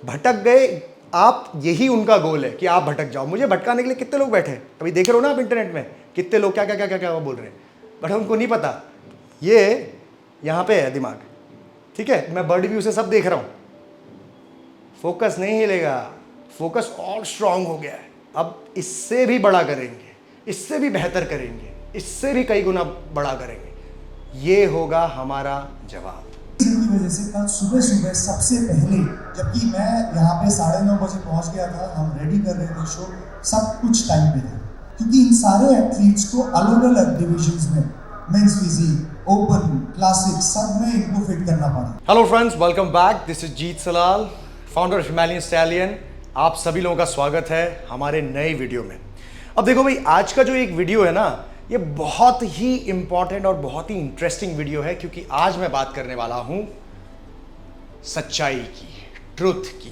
भटक गए आप, यही उनका गोल है कि आप भटक जाओ। मुझे भटकाने के लिए कितने लोग बैठे हैं, कभी देख रहे हो ना आप इंटरनेट में, कितने लोग क्या क्या क्या क्या क्या बोल रहे हैं, बट उनको नहीं पता ये यहाँ पे है दिमाग। ठीक है, मैं बर्ड व्यू से सब देख रहा हूँ, फोकस नहीं हिलेगा, फोकस और स्ट्रांग हो गया है। अब इससे भी बड़ा करेंगे, इससे भी बेहतर करेंगे, इससे भी कई गुना बड़ा करेंगे, ये होगा हमारा जवाब। इनकी वजह से कल सुबह सुबह सबसे पहले, जबकि मैं यहाँ पे 9:30 बजे पहुँच गया था, हम रेडी कर रहे थे शो, सब कुछ टाइम पे था, क्योंकि इन सारे एथलीट्स को अलग अलग डिविजन्स में, मेंस फिजिक, ओपन, क्लासिक, सब में इनको फिट करना पड़ा। Hello friends, welcome back. This is Jeet Salal, founder of Himalayan stallion. आप सभी लोगों का स्वागत है हमारे नए वीडियो में। अब देखो भाई, आज का जो एक वीडियो है ना, ये बहुत ही इंपॉर्टेंट और बहुत ही इंटरेस्टिंग वीडियो है, क्योंकि आज मैं बात करने वाला हूं सच्चाई की, ट्रुथ की।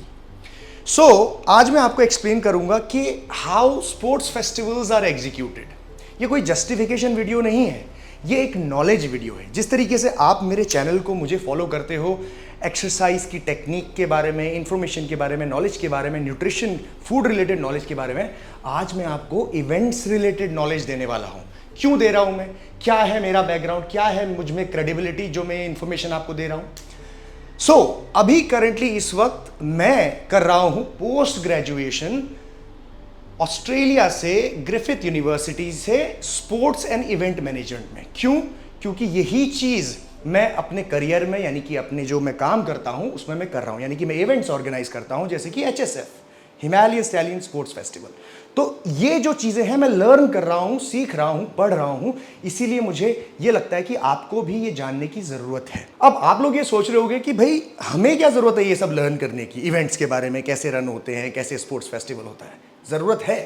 आज मैं आपको एक्सप्लेन करूंगा कि how sports festivals are executed. ये कोई जस्टिफिकेशन वीडियो नहीं है, ये एक नॉलेज वीडियो है। जिस तरीके से आप मेरे चैनल को, मुझे फॉलो करते हो, एक्सरसाइज की टेक्निक के बारे में, इंफॉर्मेशन के बारे में, नॉलेज के बारे में, न्यूट्रिशन, फूड रिलेटेड नॉलेज के बारे में, आज मैं आपको इवेंट्स रिलेटेड नॉलेज देने वाला हूं। क्यों दे रहा हूं मैं, क्या है मेरा बैकग्राउंड, क्या है मुझ में क्रेडिबिलिटी जो मैं इंफॉर्मेशन आपको दे रहा हूं। अभी करंटली इस वक्त मैं कर रहा हूं पोस्ट ग्रेजुएशन ऑस्ट्रेलिया से, ग्रिफिथ यूनिवर्सिटी से, स्पोर्ट्स एंड इवेंट मैनेजमेंट में। क्यों? क्योंकि यही चीज मैं अपने करियर में, यानी कि अपने जो मैं काम करता हूं उसमें मैं कर रहा हूं, यानी कि मैं इवेंट्स ऑर्गेनाइज करता हूं, जैसे कि HSF, Himalayan stallion sports festival. तो ये जो चीजें हैं मैं लर्न कर रहा हूं, सीख रहा हूं, पढ़ रहा हूं, इसीलिए मुझे ये लगता है कि आपको भी ये जानने की जरूरत है। अब आप लोग ये सोच रहे होंगे कि भाई हमें क्या जरूरत है ये सब लर्न करने की, इवेंट्स के बारे में, कैसे रन होते हैं, कैसे स्पोर्ट्स फेस्टिवल होता है। जरूरत है,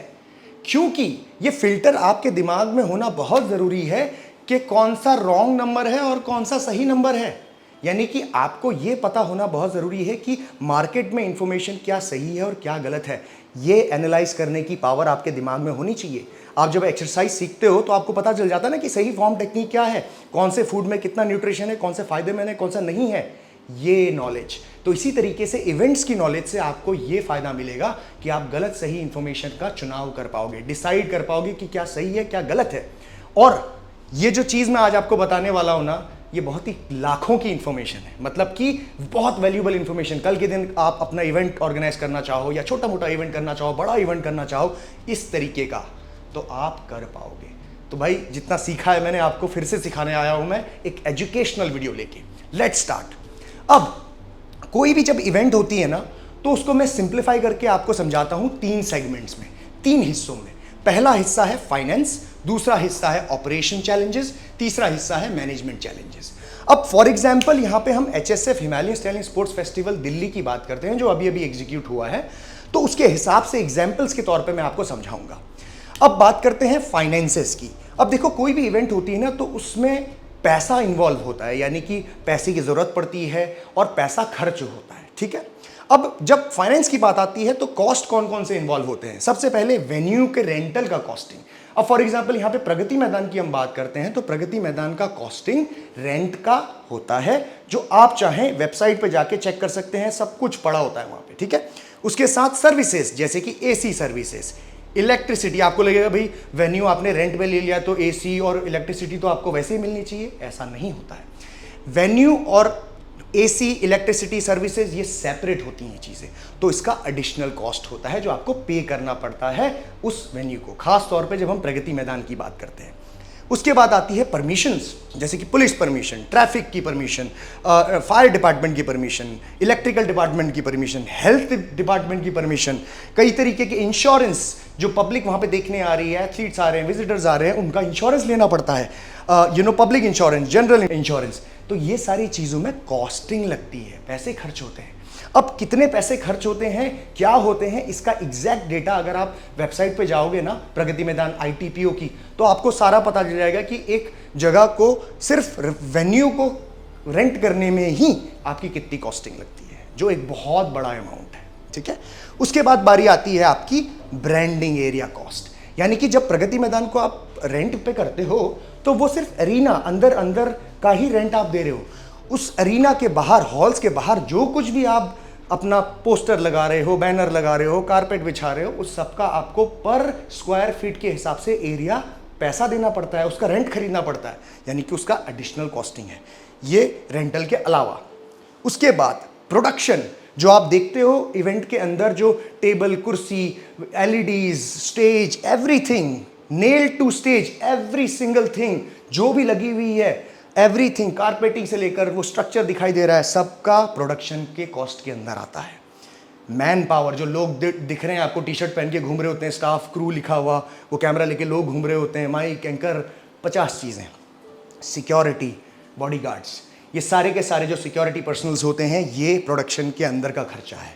क्योंकि ये फिल्टर आपके दिमाग में होना बहुत जरूरी है कि कौन सा रॉन्ग नंबर है और कौन सा सही नंबर है। यानी कि आपको ये पता होना बहुत जरूरी है कि मार्केट में इंफॉर्मेशन क्या सही है और क्या गलत है। ये एनालाइज करने की पावर आपके दिमाग में होनी चाहिए। आप जब एक्सरसाइज सीखते हो तो आपको पता चल जाता है ना कि सही फॉर्म टेक्निक क्या है, कौन से फूड में कितना न्यूट्रिशन है, कौन से फायदेमंद है, कौन सा नहीं है, ये नॉलेज। तो इसी तरीके से इवेंट्स की नॉलेज से आपको ये फायदा मिलेगा कि आप गलत सही इंफॉर्मेशन का चुनाव कर पाओगे, डिसाइड कर पाओगे कि क्या सही है क्या गलत है। और ये जो चीज मैं आज आपको बताने वाला हूं ना, ये बहुत ही लाखों की इंफॉर्मेशन है, मतलब कि बहुत वैल्यूएबल इंफॉर्मेशन। कल के दिन आप अपना इवेंट ऑर्गेनाइज करना चाहो, या छोटा मोटा इवेंट करना चाहो, बड़ा इवेंट करना चाहो, इस तरीके का, तो आप कर पाओगे। तो भाई जितना सीखा है मैंने, आपको फिर से सिखाने आया हूं मैं एक एजुकेशनल वीडियो लेके। Let's start. अब कोई भी जब इवेंट होती है ना, तो उसको मैं सिंप्लीफाई करके आपको समझाता हूं 3 सेगमेंट्स में, 3 हिस्सों में। पहला हिस्सा है फाइनेंस, दूसरा हिस्सा है ऑपरेशन चैलेंजेस, तीसरा हिस्सा है मैनेजमेंट चैलेंजेस। अब फॉर एग्जांपल यहाँ पे हम HSF, Himalayan stallion sports festival Delhi की बात करते हैं, जो अभी अभी एग्जीक्यूट हुआ है, तो उसके हिसाब से एग्जाम्पल्स के तौर पे मैं आपको समझाऊंगा। अब बात करते हैं फाइनेंसेस की। अब देखो, कोई भी इवेंट होती है ना, तो उसमें पैसा इन्वॉल्व होता है, यानी कि पैसे की जरूरत पड़ती है और पैसा खर्च होता है। ठीक है, अब जब फाइनेंस की बात आती है तो कॉस्ट कौन कौन से इन्वॉल्व होते हैं। सबसे पहले वेन्यू के रेंटल का कॉस्टिंग। अब फॉर एग्जांपल यहाँ पे प्रगति मैदान की हम बात करते हैं, तो प्रगति मैदान का कॉस्टिंग रेंट का होता है, जो आप चाहें वेबसाइट पे जाके चेक कर सकते हैं, सब कुछ पड़ा होता है वहां पे। ठीक है, उसके साथ सर्विसेज, जैसे कि AC सर्विसेज, इलेक्ट्रिसिटी। आपको लगेगा भाई वेन्यू आपने रेंट में ले लिया तो AC और इलेक्ट्रिसिटी तो आपको वैसे ही मिलनी चाहिए, ऐसा नहीं होता है। वेन्यू और AC, इलेक्ट्रिसिटी सर्विसेज, ये सेपरेट होती हैं चीज़ें, तो इसका एडिशनल कॉस्ट होता है जो आपको पे करना पड़ता है उस वेन्यू को, खास तौर पे जब हम प्रगति मैदान की बात करते हैं। उसके बाद आती है परमिशंस, जैसे कि पुलिस परमिशन, ट्रैफिक की परमिशन, फायर डिपार्टमेंट की परमिशन, इलेक्ट्रिकल डिपार्टमेंट की परमिशन, हेल्थ डिपार्टमेंट की परमिशन, कई तरीके के इंश्योरेंस, जो पब्लिक वहाँ पे देखने आ रही है, एथलीट्स आ रहे हैं, विजिटर्स आ रहे हैं, उनका इंश्योरेंस लेना पड़ता है, पब्लिक इंश्योरेंस, जनरल इंश्योरेंस। तो ये सारी चीज़ों में कॉस्टिंग लगती है, पैसे खर्च होते हैं। अब कितने पैसे खर्च होते हैं, क्या होते हैं, इसका एग्जैक्ट डेटा अगर आप वेबसाइट पे जाओगे ना, प्रगति मैदान ITPO की, तो आपको सारा पता चल जाएगा कि एक जगह को सिर्फ वेन्यू को रेंट करने में ही आपकी कितनी कॉस्टिंग लगती है, जो एक बहुत बड़ा अमाउंट है। ठीक है, उसके बाद बारी आती है आपकी ब्रांडिंग एरिया कॉस्ट, यानी कि जब प्रगति मैदान को आप रेंट पे करते हो तो वो सिर्फ एरिना, अंदर का ही रेंट आप दे रहे हो। उस एरिना के बाहर, हॉल्स के बाहर जो कुछ भी आप अपना पोस्टर लगा रहे हो, बैनर लगा रहे हो, कारपेट बिछा रहे हो, उस सबका आपको पर स्क्वायर फीट के हिसाब से एरिया पैसा देना पड़ता है, उसका रेंट खरीदना पड़ता है, यानी कि उसका एडिशनल कॉस्टिंग है ये रेंटल के अलावा। उसके बाद प्रोडक्शन, जो आप देखते हो इवेंट के अंदर, जो टेबल, कुर्सी, LEDs, stage, everything, nail to stage, every single thing जो भी लगी हुई है, एवरीथिंग, कारपेटिंग से लेकर वो स्ट्रक्चर दिखाई दे रहा है, सबका प्रोडक्शन के कॉस्ट के अंदर आता है। मैन पावर, जो लोग दिख रहे हैं आपको टी शर्ट पहन के घूम रहे होते हैं, स्टाफ क्रू लिखा हुआ, वो कैमरा लेके लोग घूम रहे होते हैं, माइक, एंकर, 50 चीज़ें, सिक्योरिटी, बॉडीगार्ड्स, ये सारे के सारे जो सिक्योरिटी पर्सनल्स होते हैं, ये प्रोडक्शन के अंदर का खर्चा है।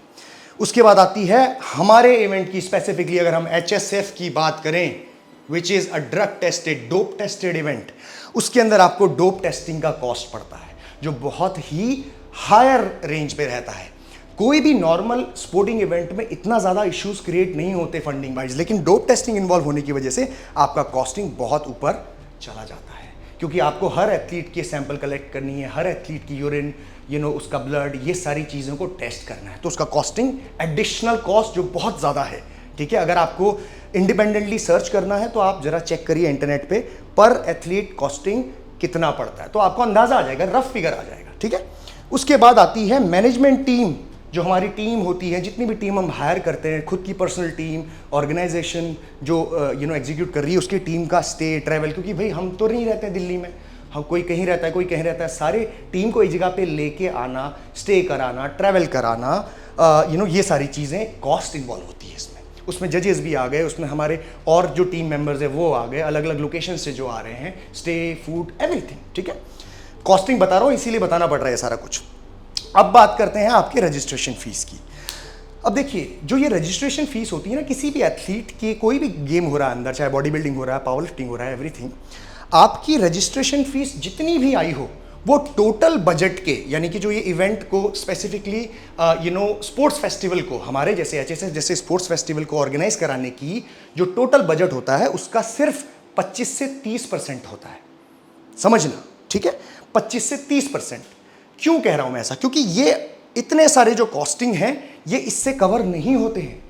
उसके बाद आती है हमारे इवेंट की, स्पेसिफिकली अगर हम HSF की बात करें, which is a drug tested, dope tested event, उसके अंदर आपको डोप टेस्टिंग का कॉस्ट पड़ता है, जो बहुत ही हायर रेंज पे रहता है। कोई भी नॉर्मल स्पोर्टिंग इवेंट में इतना ज़्यादा इश्यूज क्रिएट नहीं होते फंडिंग वाइज, लेकिन डोप टेस्टिंग इन्वॉल्व होने की वजह से आपका कॉस्टिंग बहुत ऊपर चला जाता है, क्योंकि आपको हर एथलीट के सैंपल कलेक्ट करनी है, हर एथलीट की यूरिन, उसका ब्लड, ये सारी चीज़ों को टेस्ट करना है, तो उसका कॉस्टिंग, एडिशनल कॉस्ट जो बहुत ज़्यादा है। ठीक है, अगर आपको इंडिपेंडेंटली सर्च करना है तो आप जरा चेक करिए इंटरनेट पे पर एथलीट कॉस्टिंग कितना पड़ता है, तो आपको अंदाजा आ जाएगा, रफ फिगर आ जाएगा। ठीक है, उसके बाद आती है मैनेजमेंट टीम, जो हमारी टीम होती है, जितनी भी टीम हम हायर करते हैं, खुद की पर्सनल टीम, ऑर्गेनाइजेशन जो एग्जीक्यूट कर रही है, उसकी टीम का स्टे, ट्रैवल, क्योंकि भाई हम तो नहीं रहते दिल्ली में, हम कोई कहीं रहता है, कोई कहीं रहता है, सारे टीम को एक जगह पे लेके आना, स्टे कराना, ट्रैवल कराना, ये सारी चीज़ें कॉस्ट इन्वॉल्व होती है इसमें। उसमें जजेस भी आ गए, उसमें हमारे और जो टीम मेंबर्स है वो आ गए, अलग अलग लोकेशन से जो आ रहे हैं, स्टे, फूड, एवरीथिंग। ठीक है, कॉस्टिंग बता रहा हूँ, इसीलिए बताना पड़ रहा है सारा कुछ। अब बात करते हैं आपके रजिस्ट्रेशन फीस की। अब देखिए, जो ये रजिस्ट्रेशन फीस होती है ना, किसी भी एथलीट की, कोई भी गेम हो रहा है अंदर, चाहे बॉडी बिल्डिंग हो रहा है, पावर लिफ्टिंग हो रहा है, एवरीथिंग, आपकी रजिस्ट्रेशन फीस जितनी भी आई हो, वो टोटल बजट के, यानी कि जो ये इवेंट को स्पेसिफिकली स्पोर्ट्स फेस्टिवल को, हमारे जैसे HSF जैसे स्पोर्ट्स फेस्टिवल को ऑर्गेनाइज कराने की जो टोटल बजट होता है, उसका सिर्फ 25 से 30% होता है, समझना। ठीक है, 25 से 30%। क्यों कह रहा हूं मैं ऐसा? क्योंकि ये इतने सारे जो कॉस्टिंग हैं, ये इससे कवर नहीं होते हैं।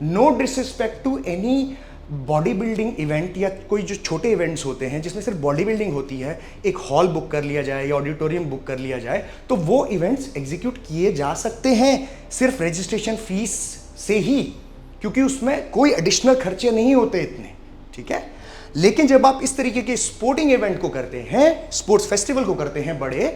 No disrespect to any bodybuilding event या कोई जो छोटे इवेंट्स होते हैं जिसमें सिर्फ बॉडी बिल्डिंग होती है, एक हॉल बुक कर लिया जाए या ऑडिटोरियम बुक कर लिया जाए, तो वो इवेंट्स एग्जीक्यूट किए जा सकते हैं सिर्फ रजिस्ट्रेशन फीस से ही, क्योंकि उसमें कोई एडिशनल खर्चे नहीं होते इतने। ठीक है, लेकिन जब आप इस तरीके के स्पोर्टिंग इवेंट को करते हैं, स्पोर्ट्स फेस्टिवल को करते हैं बड़े,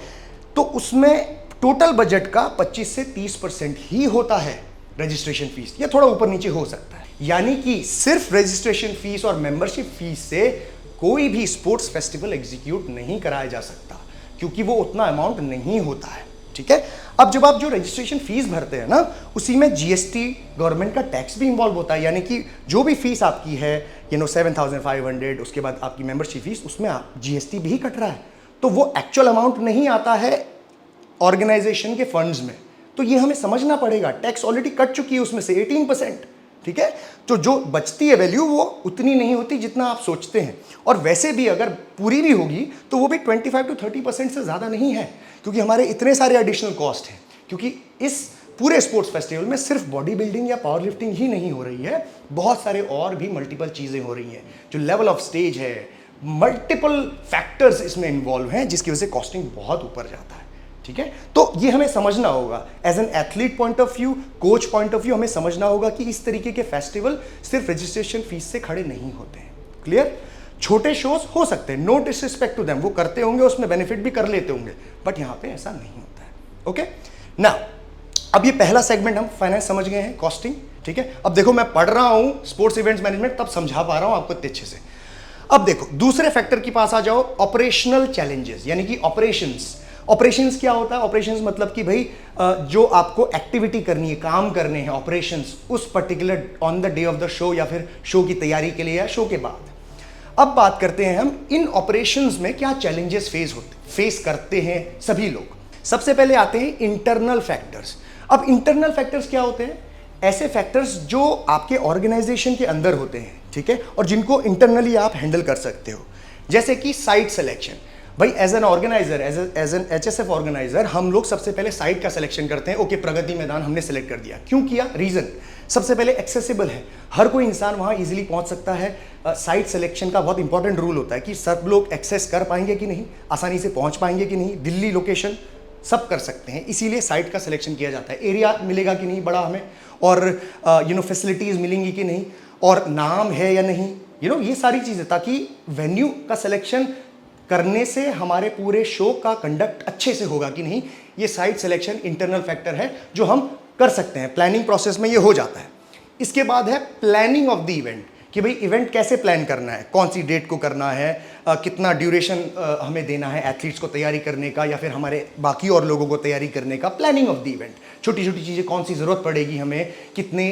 तो उसमें टोटल बजट का 25 से 30% ही होता है रजिस्ट्रेशन फीस, या थोड़ा ऊपर नीचे हो सकता है। यानी कि सिर्फ रजिस्ट्रेशन फीस और मेंबरशिप फीस से कोई भी स्पोर्ट्स फेस्टिवल एग्जीक्यूट नहीं कराया जा सकता, क्योंकि वो उतना अमाउंट नहीं होता है। ठीक है, अब जब आप जो रजिस्ट्रेशन फीस भरते हैं ना, उसी में GST, गवर्नमेंट का टैक्स भी इन्वॉल्व होता है, यानी कि जो भी फीस आपकी है 7,500, उसके बाद आपकी मेंबरशिप फीस, उसमें GST भी कट रहा है, तो वो एक्चुअल अमाउंट नहीं आता है ऑर्गेनाइजेशन के फंड्स में। तो ये हमें समझना पड़ेगा, टैक्स ऑलरेडी कट चुकी है उसमें से 18%। ठीक है, तो जो बचती है वैल्यू वो उतनी नहीं होती जितना आप सोचते हैं, और वैसे भी अगर पूरी भी होगी तो वो भी 25 to 30% से ज़्यादा नहीं है, क्योंकि हमारे इतने सारे एडिशनल कॉस्ट हैं। क्योंकि इस पूरे स्पोर्ट्स फेस्टिवल में सिर्फ बॉडी बिल्डिंग या पावर लिफ्टिंग ही नहीं हो रही है, बहुत सारे और भी मल्टीपल चीज़ें हो रही हैं, जो लेवल ऑफ स्टेज है, मल्टीपल फैक्टर्स इसमें इन्वॉल्व हैं, जिसकी वजह से कॉस्टिंग बहुत ऊपर जाता है। ठीक है, तो ये हमें समझना होगा as an athlete point of view, coach point of view, हमें समझना होगा कि इस तरीके के फेस्टिवल सिर्फ रजिस्ट्रेशन फीस से खड़े नहीं होते हैं। क्लियर? छोटे शोज हो सकते हैं, नो डिसरिस्पेक्ट टू देम, वो करते होंगे, उसमें बेनिफिट भी कर लेते होंगे, बट यहाँ पे ऐसा नहीं होता है। ओके, नाउ अब ये पहला सेगमेंट हम फाइनेंस समझ गए हैं, कॉस्टिंग। ठीक है, अब देखो मैं पढ़ रहा हूं स्पोर्ट्स इवेंट्स मैनेजमेंट, तब समझा पा रहा हूं आपको इतने अच्छे से। अब देखो दूसरे फैक्टर के पास आ जाओ, ऑपरेशनल चैलेंजेस, यानी कि ऑपरेशंस। ऑपरेशंस क्या होता है? ऑपरेशंस मतलब कि भाई जो आपको एक्टिविटी करनी है, काम करने हैं, ऑपरेशंस उस particular on the day of the show या फिर शो की तैयारी के लिए या शो के बाद। अब बात करते हैं हम इन ऑपरेशंस में क्या चैलेंजेस फेस करते हैं सभी लोग। सबसे पहले आते हैं इंटरनल फैक्टर्स। अब इंटरनल फैक्टर्स क्या होते हैं? ऐसे फैक्टर्स जो आपके ऑर्गेनाइजेशन के अंदर होते हैं, ठीक है, और जिनको इंटरनली आप हैंडल कर सकते हो, जैसे कि साइट सिलेक्शन। भाई as an organiser, as an HSF organiser, हम लोग सबसे पहले साइट का सिलेक्शन करते हैं। ओके, प्रगति मैदान हमने सेलेक्ट कर दिया। क्यों किया? रीजन, सबसे पहले एक्सेसिबल है, हर कोई इंसान वहां इजीली पहुंच सकता है। साइट सिलेक्शन का बहुत इंपॉर्टेंट रूल होता है कि सब लोग एक्सेस कर पाएंगे कि नहीं, आसानी से पहुंच पाएंगे कि नहीं, दिल्ली लोकेशन सब कर सकते हैं, इसीलिए साइट का सिलेक्शन किया जाता है। एरिया मिलेगा कि नहीं बड़ा हमें, और फैसिलिटीज मिलेंगी कि नहीं, और नाम है या नहीं, ये सारी चीजें, ताकि वेन्यू का सिलेक्शन करने से हमारे पूरे शो का कंडक्ट अच्छे से होगा कि नहीं, ये साइट सिलेक्शन इंटरनल फैक्टर है जो हम कर सकते हैं। प्लानिंग प्रोसेस में ये हो जाता है। इसके बाद है प्लानिंग ऑफ द इवेंट, कि भाई इवेंट कैसे प्लान करना है, कौन सी डेट को करना है, कितना ड्यूरेशन हमें देना है एथलीट्स को तैयारी करने का या फिर हमारे बाकी और लोगों को तैयारी करने का। प्लानिंग ऑफ द इवेंट, छोटी छोटी चीज़ें, कौन सी ज़रूरत पड़ेगी हमें, कितने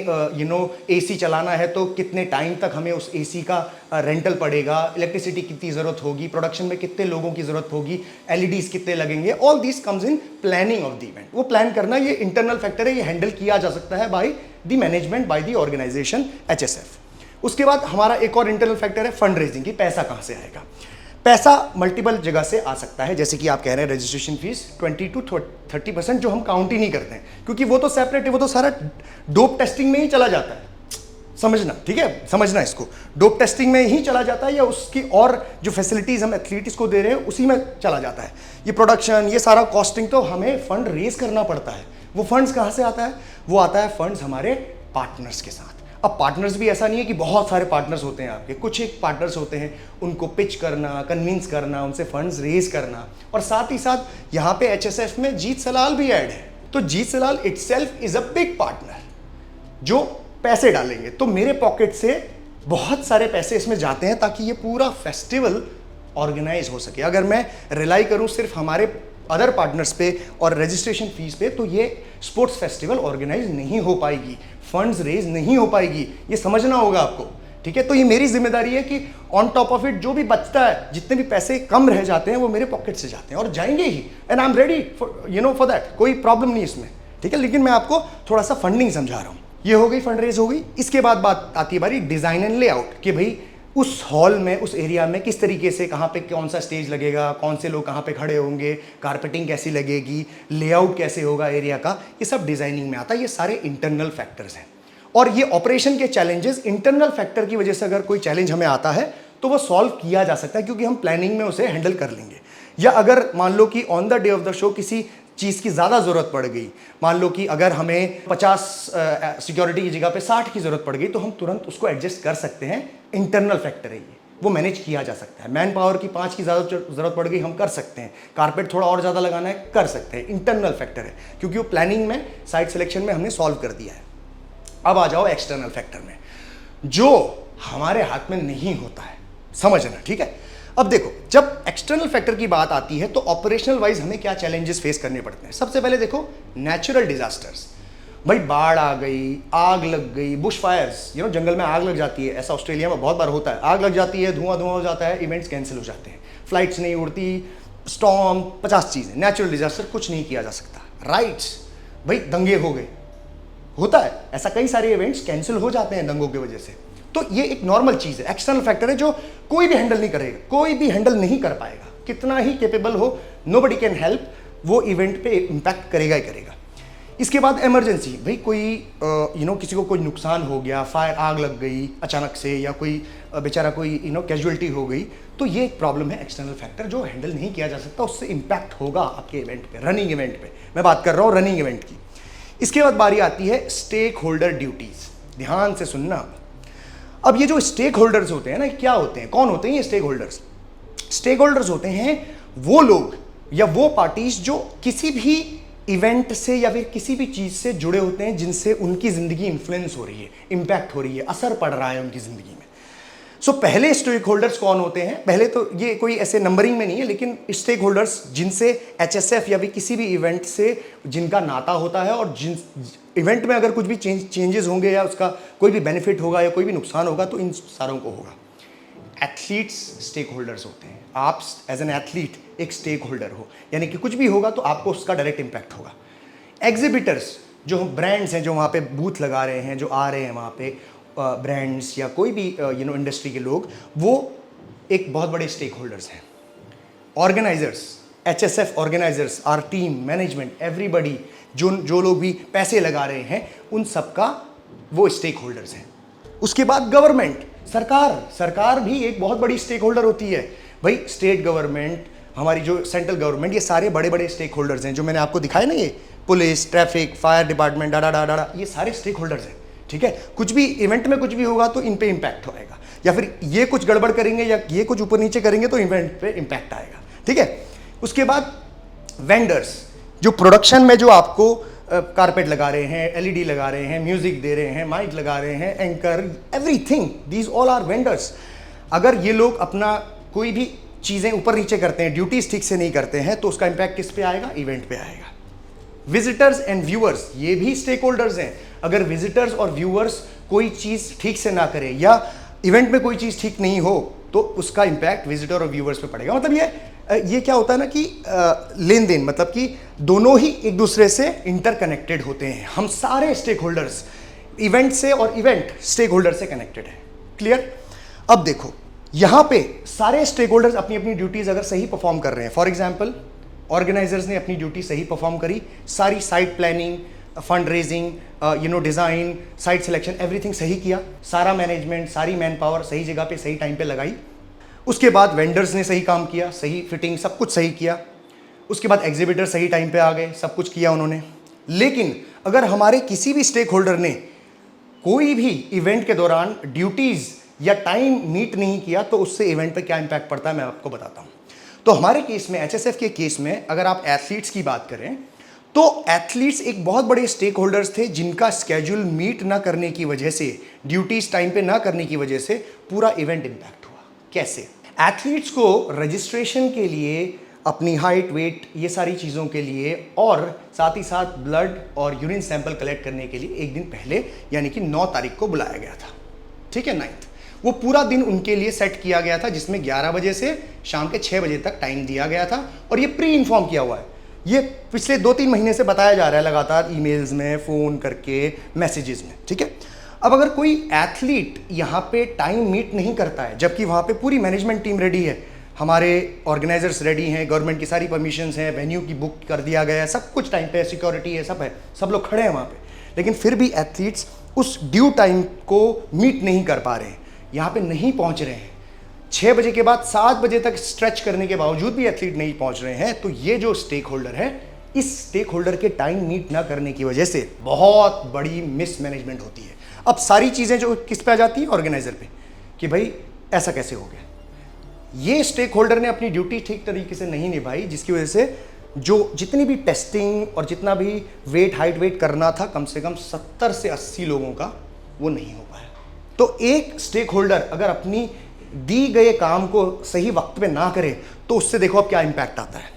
AC चलाना है तो कितने टाइम तक हमें उस AC का रेंटल पड़ेगा, इलेक्ट्रिसिटी कितनी ज़रूरत होगी, प्रोडक्शन में कितने लोगों की ज़रूरत होगी, LEDs कितने लगेंगे, all this comes in planning of the event. वो प्लान करना ये इंटरनल फैक्टर है, ये हैंडल किया जा सकता है by the management, by the organisation HSF। उसके बाद हमारा एक और इंटरनल फैक्टर है फंड रेजिंग, की पैसा कहाँ से आएगा। पैसा मल्टीपल जगह से आ सकता है, जैसे कि आप कह रहे हैं रजिस्ट्रेशन फीस 20 to 30% जो हम काउंट ही नहीं करते हैं, क्योंकि वो तो सेपरेट है, वो तो सारा डोप टेस्टिंग में ही चला जाता है। समझना, ठीक है, समझना इसको, डोप टेस्टिंग में ही चला जाता है, या उसकी और जो फैसिलिटीज हम एथलीट्स को दे रहे हैं उसी में चला जाता है। ये प्रोडक्शन, ये सारा कॉस्टिंग, तो हमें फंड रेज करना पड़ता है। वो फंड्स कहाँ से आता है? वो आता है फंड्स हमारे पार्टनर्स के साथ। अब पार्टनर्स भी ऐसा नहीं है कि बहुत सारे पार्टनर्स होते हैं आपके, कुछ एक पार्टनर्स होते हैं, उनको पिच करना, कन्विंस करना, उनसे फंड्स रेज करना। और साथ ही साथ यहाँ पे HSF में जीत सलाल भी ऐड है। तो जीत सलाल itself is a big partner जो पैसे डालेंगे। तो मेरे पॉकेट से बहुत सारे पैसे इसमें जाते हैं ताकि ये पूरा फेस्टिवल ऑर्गेनाइज हो सके। अगर मैं रिलाई करूँ सिर्फ हमारे अदर पार्टनर्स पे और रजिस्ट्रेशन फीस पे, तो ये स्पोर्ट्स फेस्टिवल ऑर्गेनाइज नहीं हो पाएगी, फंड्स रेज नहीं हो पाएगी। ये समझना होगा आपको, ठीक है। तो ये मेरी जिम्मेदारी है कि ऑन टॉप ऑफ इट जो भी बचता है, जितने भी पैसे कम रह जाते हैं, वो मेरे पॉकेट से जाते हैं और जाएंगे ही, and I am ready for that, कोई प्रॉब्लम नहीं इसमें, ठीक है। लेकिन मैं आपको थोड़ा सा फंडिंग समझा रहा हूँ। ये हो गई, फंड रेज हो गई। इसके बाद बात आती है बारी डिजाइन एंड लेआउट, कि भाई उस हॉल में, उस एरिया में किस तरीके से, कहाँ पे कौन सा स्टेज लगेगा, कौन से लोग कहाँ पे खड़े होंगे, कारपेटिंग कैसी लगेगी, लेआउट कैसे होगा एरिया का, ये सब डिजाइनिंग में आता है। ये सारे इंटरनल फैक्टर्स हैं। और ये ऑपरेशन के चैलेंजेस, इंटरनल फैक्टर की वजह से अगर कोई चैलेंज हमें आता है तो वो सॉल्व किया जा सकता है, क्योंकि हम प्लानिंग में उसे हैंडल कर लेंगे। या अगर मान लो कि on the day of the show किसी चीज़ की ज़्यादा ज़रूरत पड़ गई, मान लो कि अगर हमें 50 सिक्योरिटी की जगह पे 60 की ज़रूरत पड़ गई, तो हम तुरंत उसको एडजस्ट कर सकते हैं। इंटरनल फैक्टर है ये, वो मैनेज किया जा सकता है। मैन पावर की 5 की ज़्यादा ज़रूरत पड़ गई, हम कर सकते हैं। कारपेट थोड़ा और ज़्यादा लगाना है, कर सकते हैं। इंटरनल फैक्टर है, क्योंकि वो प्लानिंग में, साइट सिलेक्शन में हमने सॉल्व कर दिया है। अब आ जाओ एक्सटर्नल फैक्टर में, जो हमारे हाथ में नहीं होता है, समझना, ठीक है। अब देखो, जब एक्सटर्नल फैक्टर की बात आती है तो ऑपरेशनल वाइज हमें क्या चैलेंजेस फेस करने पड़ते हैं। सबसे पहले देखो, नेचुरल डिजास्टर्स। भाई बाढ़ आ गई, आग लग गई, बुश फायर्स, जंगल में आग लग जाती है, ऐसा ऑस्ट्रेलिया में बहुत बार होता है। आग लग जाती है, धुआं धुआं हो जाता है, इवेंट्स कैंसिल हो जाते हैं, फ्लाइट्स नहीं उड़ती, स्टॉर्म, 50 चीज़ें। नेचुरल डिजास्टर कुछ नहीं किया जा सकता। राइट्स, भाई दंगे हो गए, होता है ऐसा, कई सारे इवेंट्स कैंसिल हो जाते हैं दंगों की वजह से। तो ये एक नॉर्मल चीज़ है, एक्सटर्नल फैक्टर है जो कोई भी हैंडल नहीं करेगा, कोई भी हैंडल नहीं कर पाएगा, कितना ही कैपेबल हो, नोबडी कैन हेल्प, वो इवेंट पे इम्पैक्ट करेगा ही करेगा। इसके बाद इमरजेंसी, भाई कोई किसी को कोई नुकसान हो गया, फायर, आग लग गई अचानक से, या कोई बेचारा कोई कैजुअलिटी हो गई, तो ये एक प्रॉब्लम है, एक्सटर्नल फैक्टर जो हैंडल नहीं किया जा सकता, उससे इम्पैक्ट होगा आपके इवेंट पे, रनिंग इवेंट पे। मैं बात कर रहा हूँ रनिंग इवेंट की। इसके बाद बारी आती है स्टेक होल्डर ड्यूटीज। ध्यान से सुनना। अब ये जो स्टेक होल्डर्स होते हैं ना, क्या होते हैं, कौन होते हैं ये स्टेक होल्डर्स? स्टेक होल्डर्स होते हैं वो लोग या वो पार्टीज जो किसी भी इवेंट से या फिर किसी भी चीज से जुड़े होते हैं, जिनसे उनकी जिंदगी इन्फ्लुएंस हो रही है, इंपैक्ट हो रही है, असर पड़ रहा है उनकी जिंदगी में। सो पहले स्टेक होल्डर्स कौन होते हैं? पहले तो ये कोई ऐसे नंबरिंग में नहीं है, लेकिन स्टेक होल्डर्स जिनसे HSF या भी किसी भी इवेंट से जिनका नाता होता है, और जिन इवेंट में अगर कुछ भी चेंजेस होंगे या उसका कोई भी बेनिफिट होगा या कोई भी नुकसान होगा, तो इन सारों को होगा। एथलीट्स स्टेक होल्डर्स होते हैं। आप एज एन एथलीट एक स्टेक होल्डर हो, यानी कि कुछ भी होगा तो आपको उसका डायरेक्ट इम्पैक्ट होगा। एग्जिबिटर्स, जो ब्रांड्स हैं जो वहाँ पे बूथ लगा रहे हैं, जो आ रहे हैं वहाँ पे, ब्रांड्स या कोई भी इंडस्ट्री के लोग, वो एक बहुत बड़े स्टेक होल्डर्स हैं। Organisers, HSF organisers, our team, management, everybody, जो लोग भी पैसे लगा रहे हैं, उन सबका वो स्टेक होल्डर्स हैं। उसके बाद गवर्नमेंट, सरकार भी एक बहुत बड़ी स्टेक होल्डर होती है भाई। स्टेट गवर्नमेंट, हमारी जो सेंट्रल गवर्नमेंट, ये सारे बड़े बड़े स्टेक होल्डर्स हैं जो मैंने आपको दिखाए ना, ये पुलिस, ट्रैफिक, फायर डिपार्टमेंट, डाडा, ये सारे स्टेक होल्डर्स हैं। ठीक है, कुछ भी इवेंट में कुछ भी होगा तो इन पे इम्पैक्ट होएगा, या फिर ये कुछ गड़बड़ करेंगे या ये कुछ ऊपर नीचे करेंगे तो इवेंट पे इम्पैक्ट आएगा। ठीक है, उसके बाद वेंडर्स, जो प्रोडक्शन में जो आपको कारपेट लगा रहे हैं, LED लगा रहे हैं, म्यूजिक दे रहे हैं, माइक लगा रहे हैं, anchor, everything, these all are vendors. अगर ये लोग अपना कोई भी चीज़ें ऊपर नीचे करते हैं, ड्यूटीज ठीक से नहीं करते हैं, तो उसका इम्पैक्ट किस पे आएगा? इवेंट पे आएगा। विजिटर्स एंड व्यूअर्स, ये भी स्टेक होल्डर्स हैं। अगर विजिटर्स और व्यूअर्स कोई चीज़ ठीक से ना करें या इवेंट में कोई चीज़ ठीक नहीं हो तो उसका इम्पैक्ट विजिटर और व्यूअर्स पे पड़ेगा। मतलब ये क्या होता है ना कि लेन देन, मतलब कि दोनों ही एक दूसरे से इंटरकनेक्टेड होते हैं। हम सारे स्टेक होल्डर्स इवेंट से, और इवेंट स्टेक होल्डर से कनेक्टेड है। क्लियर? अब देखो यहाँ पे सारे स्टेक होल्डर्स अपनी अपनी ड्यूटीज अगर सही परफॉर्म कर रहे हैं, फॉर एग्जाम्पल ऑर्गेनाइजर्स ने अपनी ड्यूटी सही परफॉर्म करी, सारी site planning, fund raising, design, site selection, everything सही किया, सारा मैनेजमेंट, सारी मैन पावर सही जगह पे सही टाइम पे लगाई। उसके बाद वेंडर्स ने सही काम किया, सही फिटिंग, सब कुछ सही किया। उसके बाद एग्जीबिटर सही टाइम पे आ गए, सब कुछ किया उन्होंने। लेकिन अगर हमारे किसी भी स्टेक होल्डर ने कोई भी इवेंट के दौरान ड्यूटीज़ या टाइम मीट नहीं किया तो उससे इवेंट पे क्या इंपैक्ट पड़ता है मैं आपको बताता हूँ। तो हमारे केस में, HSF के केस में, अगर आप एथलीट्स की बात करें तो एथलीट्स एक बहुत बड़े स्टेक होल्डर्स थे जिनका स्केड्यूल मीट ना करने की वजह से, ड्यूटीज टाइम पे ना करने की वजह से पूरा इवेंट इंपैक्ट हुआ। कैसे? एथलीट्स को रजिस्ट्रेशन के लिए, अपनी हाइट, वेट, ये सारी चीज़ों के लिए, और साथ ही साथ ब्लड और यूरिन सैंपल कलेक्ट करने के लिए एक दिन पहले यानी कि 9 तारीख को बुलाया गया था। ठीक है, 9th, वो पूरा दिन उनके लिए सेट किया गया था जिसमें 11 बजे से शाम के 6 बजे तक टाइम दिया गया था। और ये प्री इन्फॉर्म किया हुआ है, ये पिछले 2-3 महीने से बताया जा रहा है लगातार, ईमेल्स में, फ़ोन करके, मैसेजेस में। ठीक है, अब अगर कोई एथलीट यहाँ पे टाइम मीट नहीं करता है, जबकि वहाँ पे पूरी मैनेजमेंट टीम रेडी है, हमारे ऑर्गेनाइजर्स रेडी हैं, गवर्नमेंट की सारी परमिशंस हैं, वेन्यू की बुक कर दिया गया है, सब कुछ टाइम पे है, सिक्योरिटी है, सब लोग खड़े हैं वहाँ पे, लेकिन फिर भी एथलीट्स उस ड्यू टाइम को मीट नहीं कर पा रहे हैं, यहाँ पे नहीं पहुँच रहे हैं। 6 बजे के बाद 7 बजे तक स्ट्रेच करने के बावजूद भी एथलीट नहीं पहुँच रहे हैं। तो ये जो स्टेक होल्डर है, इस स्टेक होल्डर के टाइम मीट ना करने की वजह से बहुत बड़ी मिसमैनेजमेंट होती है। अब सारी चीज़ें जो किस पे आ जाती हैं? ऑर्गेनाइजर पे, कि भाई ऐसा कैसे हो गया, ये स्टेक होल्डर ने अपनी ड्यूटी ठीक तरीके से नहीं निभाई, जिसकी वजह से जो जितनी भी टेस्टिंग और जितना भी वेट, हाइट, वेट करना था, कम से कम 70 से 80 लोगों का, वो नहीं हो पाया। तो एक स्टेक होल्डर अगर अपनी दी गए काम को सही वक्त पे ना करे तो उससे देखो अब क्या इंपैक्ट आता है।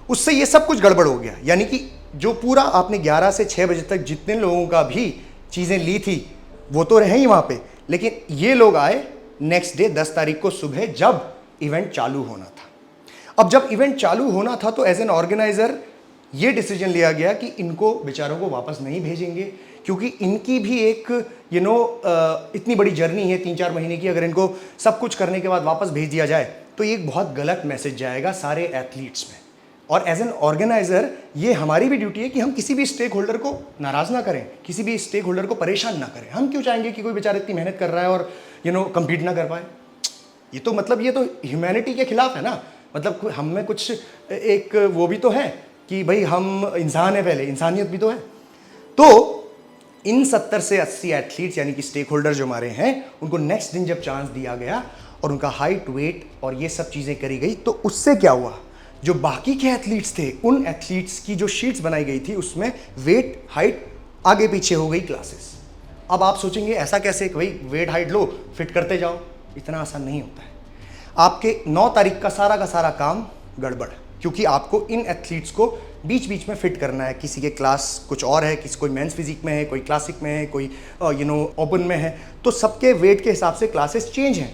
उससे ये सब कुछ गड़बड़ हो गया, यानी कि जो पूरा आपने 11 से 6 बजे तक जितने लोगों का भी चीज़ें ली थी वो तो रहे ही वहाँ पे, लेकिन ये लोग आए नेक्स्ट डे 10 तारीख को सुबह जब इवेंट चालू होना था। अब जब इवेंट चालू होना था तो एज एन ऑर्गेनाइजर ये डिसीजन लिया गया कि इनको बेचारों को वापस नहीं भेजेंगे, क्योंकि इनकी भी एक इतनी बड़ी जर्नी है 3-4 महीने की। अगर इनको सब कुछ करने के बाद वापस भेज दिया जाए तो ये एक बहुत गलत मैसेज जाएगा सारे एथलीट्स में। और एज एन ऑर्गेनाइजर ये हमारी भी ड्यूटी है कि हम किसी भी स्टेक होल्डर को नाराज़ ना करें, किसी भी स्टेक होल्डर को परेशान ना करें। हम क्यों चाहेंगे कि कोई बेचारा इतनी मेहनत कर रहा है और कम्पीट ना कर पाए? ये तो ह्यूमैनिटी के खिलाफ है ना। मतलब हम में कुछ एक वो भी तो है कि भाई हम इंसान है, पहले इंसानियत भी तो है। तो इन 70 से 80 एथलीट्स यानी कि स्टेक होल्डर जो हमारे हैं, उनको नेक्स्ट दिन जब चांस दिया गया और उनका हाइट, वेट और ये सब चीज़ें करी गई, तो उससे क्या हुआ, जो बाकी के एथलीट्स थे, उन एथलीट्स की जो शीट्स बनाई गई थी उसमें वेट, हाइट आगे पीछे हो गई क्लासेस। अब आप सोचेंगे ऐसा कैसे, भाई वेट हाइट लो, फिट करते जाओ, इतना आसान नहीं होता है। आपके 9 तारीख का सारा काम गड़बड़, क्योंकि आपको इन एथलीट्स को बीच बीच में फिट करना है। किसी के क्लास कुछ और है, किसी कोई मेंस फिजिक में है, कोई क्लासिक में है, कोई ओपन में है, तो सबके वेट के हिसाब से क्लासेस चेंज हैं।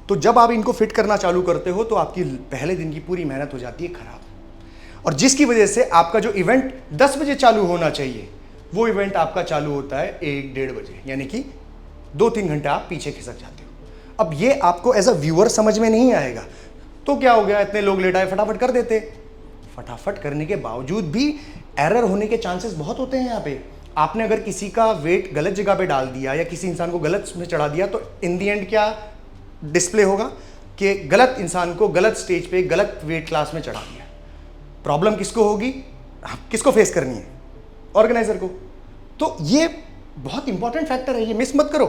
तो जब आप इनको फिट करना चालू करते हो तो आपकी पहले दिन की पूरी मेहनत हो जाती है खराब, और जिसकी वजह से आपका जो इवेंट 10 बजे चालू होना चाहिए वो इवेंट आपका चालू होता है 1-1:30 बजे, यानी कि 2-3 घंटे आप पीछे खिसक जाते हो। अब ये आपको एज अ व्यूअर समझ में नहीं आएगा, तो क्या हो गया, इतने लोग लेट आए, फटाफट कर देते। फटाफट करने के बावजूद भी एरर होने के चांसेस बहुत होते हैं यहाँ पे। आपने अगर किसी का वेट गलत जगह पे डाल दिया या किसी इंसान को गलत में चढ़ा दिया तो इन दी एंड क्या डिस्प्ले होगा कि गलत इंसान को गलत स्टेज पे गलत वेट क्लास में चढ़ा दिया। प्रॉब्लम किसको होगी, किसको फेस करनी है, ऑर्गेनाइजर को। तो ये बहुत इंपॉर्टेंट फैक्टर है, ये मिस मत करो,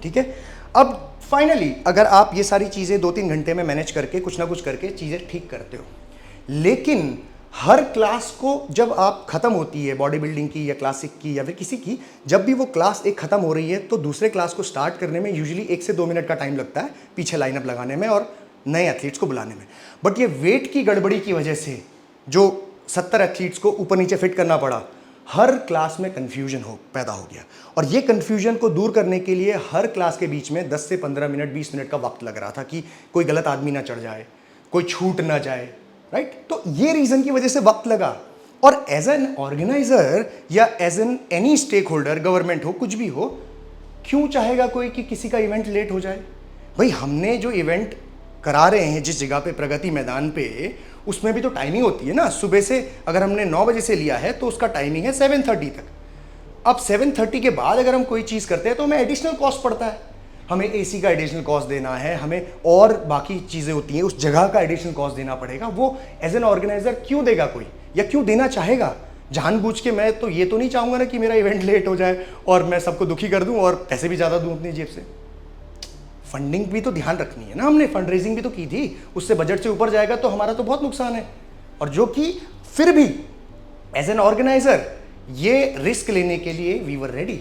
ठीक है। अब फाइनली अगर आप ये सारी चीज़ें 2-3 घंटे में मैनेज करके कुछ ना कुछ करके चीज़ें ठीक करते हो, लेकिन हर क्लास को जब आप खत्म होती है बॉडी बिल्डिंग की या क्लासिक की या फिर किसी की, जब भी वो क्लास एक खत्म हो रही है तो दूसरे क्लास को स्टार्ट करने में यूजुअली 1 से 2 मिनट का टाइम लगता है पीछे लाइनअप लगाने में और नए एथलीट्स को बुलाने में। बट ये वेट की गड़बड़ी की वजह से जो 70 एथलीट्स को ऊपर नीचे फिट करना पड़ा, हर क्लास में कन्फ्यूजन पैदा हो गया। और ये कन्फ्यूजन को दूर करने के लिए हर क्लास के बीच में 10 से 15 मिनट 20 मिनट का वक्त लग रहा था कि कोई गलत आदमी ना चढ़ जाए, कोई छूट ना जाए, राइट। तो ये रीज़न की वजह से वक्त लगा। और एज एन ऑर्गेनाइजर या as an any stakeholder, government हो कुछ भी हो, क्यों चाहेगा कोई कि किसी का इवेंट लेट हो जाए। भाई हमने जो इवेंट करा रहे हैं जिस जगह पे, प्रगति मैदान पे, उसमें भी तो टाइमिंग होती है ना। सुबह से अगर हमने 9 बजे से लिया है तो उसका टाइमिंग है 7:30 तक। अब 7:30 के बाद अगर हम कोई चीज़ करते हैं तो हमें एडिशनल कॉस्ट पड़ता है, हमें एसी का एडिशनल कॉस्ट देना है, हमें और बाकी चीज़ें होती हैं, उस जगह का एडिशनल कॉस्ट देना पड़ेगा। वो एज एन ऑर्गेनाइजर क्यों देगा कोई, या क्यों देना चाहेगा जानबूझ के। मैं तो ये तो नहीं चाहूँगा ना कि मेरा इवेंट लेट हो जाए और मैं सबको दुखी कर दूँ और पैसे भी ज़्यादा दूँ अपनी जेब से। फंडिंग भी तो ध्यान रखनी है ना, हमने फंड रेजिंग भी तो की थी, उससे बजट से ऊपर जाएगा तो हमारा तो बहुत नुकसान है। और जो कि फिर भी एज एन ऑर्गेनाइजर ये रिस्क लेने के लिए वी वर रेडी।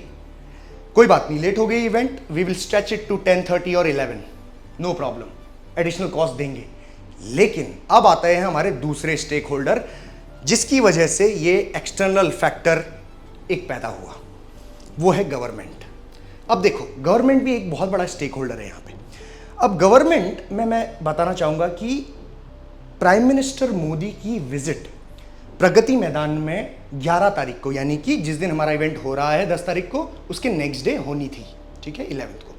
कोई बात नहीं, लेट हो गई event, we will stretch it to 10:30 और 11, नो प्रॉब्लम, एडिशनल कॉस्ट देंगे। लेकिन अब आते हैं हमारे दूसरे स्टेक होल्डर, जिसकी वजह से ये एक्सटर्नल फैक्टर एक पैदा हुआ, वो है गवर्नमेंट। अब देखो, गवर्नमेंट भी एक बहुत बड़ा स्टेक होल्डर है यहाँ पे। अब गवर्नमेंट में मैं बताना चाहूँगा कि प्राइम मिनिस्टर मोदी की विजिट प्रगति मैदान में 11 तारीख को, यानी कि जिस दिन हमारा इवेंट हो रहा है 10 तारीख को, उसके नेक्स्ट डे होनी थी, ठीक है, 11 को।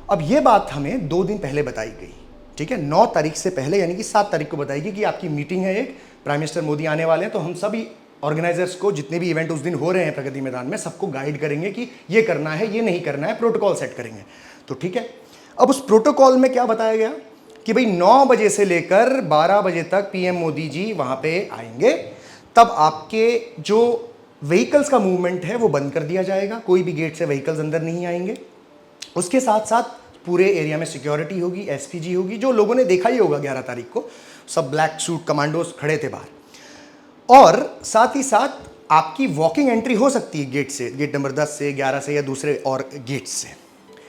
अब ये बात हमें 2 दिन पहले बताई गई, ठीक है, 9 तारीख से पहले, यानी कि 7 तारीख को बताई गई कि आपकी मीटिंग है, एक प्राइम मिनिस्टर मोदी आने वाले हैं, तो हम सभी ऑर्गेनाइजर्स को जितने भी इवेंट उस दिन हो रहे हैं प्रगति मैदान में, सबको गाइड करेंगे कि ये करना है, ये नहीं करना है, प्रोटोकॉल सेट करेंगे। तो ठीक है, अब उस प्रोटोकॉल में क्या बताया गया कि भाई 9 बजे से लेकर 12 बजे तक पीएम मोदी जी वहाँ पे आएंगे, तब आपके जो व्हीकल्स का मूवमेंट है वो बंद कर दिया जाएगा, कोई भी गेट से व्हीकल्स अंदर नहीं आएंगे। उसके साथ साथ पूरे एरिया में सिक्योरिटी होगी, एसपीजी होगी, जो लोगों ने देखा ही होगा 11 तारीख को, सब ब्लैक सूट कमांडोज खड़े थे बाहर। और साथ ही साथ आपकी वॉकिंग एंट्री हो सकती है गेट से, गेट नंबर 10 से 11 से या दूसरे और गेट से,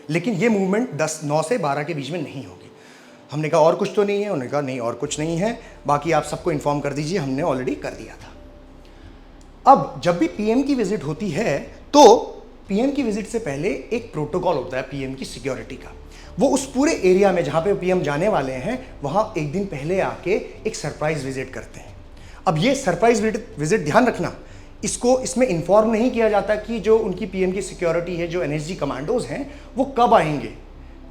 लेकिन ये मूवमेंट 9 से 12 के बीच में नहीं होगी। हमने कहा और कुछ तो नहीं है, उन्होंने कहा नहीं और कुछ नहीं है, बाकी आप सबको इन्फॉर्म कर दीजिए, हमने ऑलरेडी कर दिया था। अब जब भी पीएम की विजिट होती है तो पीएम की विजिट से पहले एक प्रोटोकॉल होता है पीएम की सिक्योरिटी का। वो उस पूरे एरिया में जहाँ पे पीएम जाने वाले हैं वहाँ एक दिन पहले आके एक सरप्राइज विजिट करते हैं। अब ये सरप्राइज विजिट ध्यान रखना, इसमें इन्फॉर्म नहीं किया जाता कि जो उनकी पीएम की सिक्योरिटी है, जो एनएसजी कमांडोज हैं, वो कब आएंगे।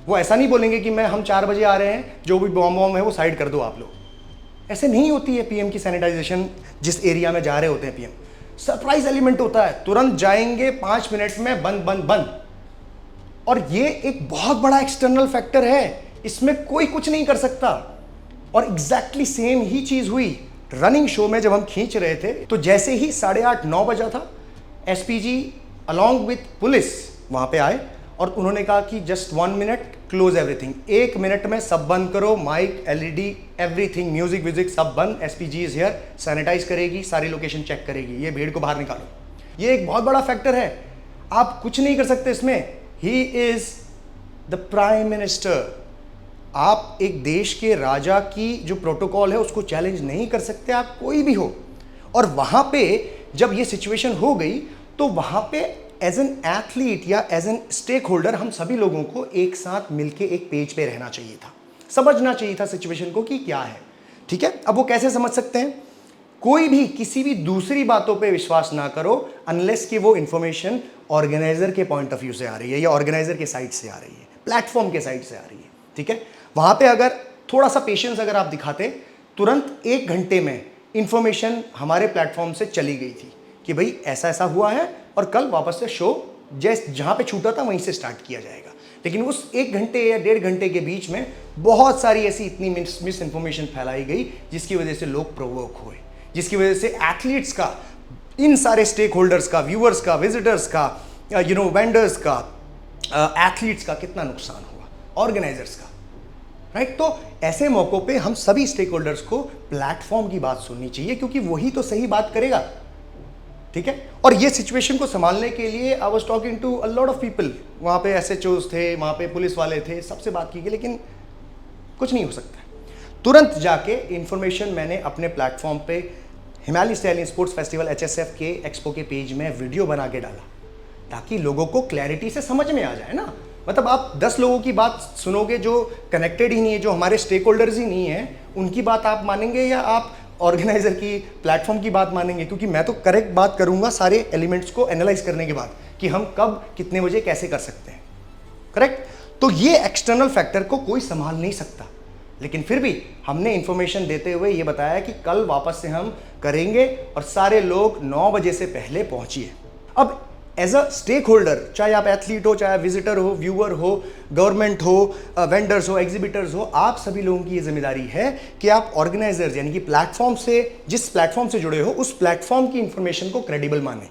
वो ऐसा नहीं बोलेंगे कि हम 4 बजे आ रहे हैं, जो भी बॉम्ब है वो साइड कर दो आप लोग। ऐसे नहीं होती है पीएम की सैनिटाइजेशन जिस एरिया में जा रहे होते हैं पीएम। सरप्राइज एलिमेंट होता है, तुरंत जाएंगे, 5 मिनट में बंद बंद बंद। और ये एक बहुत बड़ा एक्सटर्नल फैक्टर है, इसमें कोई कुछ नहीं कर सकता। और एग्जैक्टली सेम ही चीज हुई रनिंग शो में। जब हम खींच रहे थे तो जैसे ही 8:30-9 बजा था, एसपीजी अलॉन्ग विथ पुलिस वहां पे आए और उन्होंने कहा कि just 1 minute, close everything. 1 minute में सब बंद करो, माइक, एलईडी, एवरीथिंग, म्यूजिक व्यूजिक सब बंद। एसपीजी इज हियर, सैनिटाइज करेगी, सारी लोकेशन चेक करेगी, ये भीड़ को बाहर निकालो। ये एक बहुत बड़ा फैक्टर है, आप कुछ नहीं कर सकते इसमें। He is the prime minister. आप एक देश के राजा की जो प्रोटोकॉल है उसको चैलेंज नहीं कर सकते, आप कोई भी हो। और वहां पे जब ये सिचुएशन हो गई तो वहां पे एज एन एथलीट या एज एन स्टेक होल्डर हम सभी लोगों को एक साथ मिलके एक पेज पे रहना चाहिए था, समझना चाहिए था सिचुएशन को कि क्या है, ठीक है। अब वो कैसे समझ सकते हैं? कोई भी किसी भी दूसरी बातों पे विश्वास ना करो अनलेस कि वो इंफॉर्मेशन ऑर्गेनाइजर के पॉइंट ऑफ व्यू से आ रही है या ऑर्गेनाइजर के साइड से आ रही है, प्लेटफॉर्म के साइड से आ रही है, ठीक है। वहां पे अगर थोड़ा सा पेशेंस अगर आप दिखाते, तुरंत 1 घंटे में इंफॉर्मेशन हमारे प्लेटफॉर्म से चली गई थी कि भाई ऐसा ऐसा हुआ है और कल वापस से शो जहाँ पे छूटा था वहीं से स्टार्ट किया जाएगा। लेकिन उस 1 घंटे या 1.5 घंटे के बीच में बहुत सारी ऐसी इतनी मिस इन्फॉर्मेशन फैलाई गई जिसकी वजह से लोग प्रोवोक हुए, जिसकी वजह से एथलीट्स का, इन सारे स्टेक होल्डर्स का, व्यूअर्स का, विजिटर्स का, वेंडर्स का, एथलीट्स का कितना नुकसान हुआ, ऑर्गेनाइजर्स का, राइट। तो ऐसे मौकों पे हम सभी स्टेक होल्डर्स को प्लेटफॉर्म की बात सुननी चाहिए क्योंकि वही तो सही बात करेगा, ठीक है। और ये सिचुएशन को संभालने के लिए I was talking to a lot of people, वहाँ पे एसएचओज थे, वहाँ पे पुलिस वाले थे, सबसे बात की गई, लेकिन कुछ नहीं हो सकता। तुरंत जाके इंफॉर्मेशन मैंने अपने प्लेटफॉर्म पे Himalaya stallion sports festival HSF के एक्सपो के पेज में वीडियो बना के डाला ताकि लोगों को क्लैरिटी से समझ में आ जाए ना। मतलब आप 10 लोगों की बात सुनोगे जो कनेक्टेड ही नहीं है, जो हमारे स्टेक होल्डर्स ही नहीं है, उनकी बात आप मानेंगे या आप ऑर्गेनाइजर की, प्लेटफॉर्म की बात मानेंगे? क्योंकि मैं तो करेक्ट बात करूंगा सारे एलिमेंट्स को एनालाइज करने के बाद कि हम कब कितने बजे कैसे कर सकते हैं, करेक्ट। तो ये एक्सटर्नल फैक्टर को कोई संभाल नहीं सकता, लेकिन फिर भी हमने इंफॉर्मेशन देते हुए ये बताया कि कल वापस से हम करेंगे और सारे लोग 9 बजे से पहले पहुंचिए। अब एज अ स्टेक होल्डर, चाहे आप एथलीट हो, चाहे विजिटर हो, व्यूअर हो, गवर्नमेंट हो, वेंडर्स हो, एग्जिबिटर्स हो, आप सभी लोगों की ये जिम्मेदारी है कि आप ऑर्गेनाइजर्स यानी कि प्लेटफॉर्म से, जिस प्लेटफॉर्म से जुड़े हो उस प्लेटफॉर्म की इंफॉर्मेशन को क्रेडिबल माने,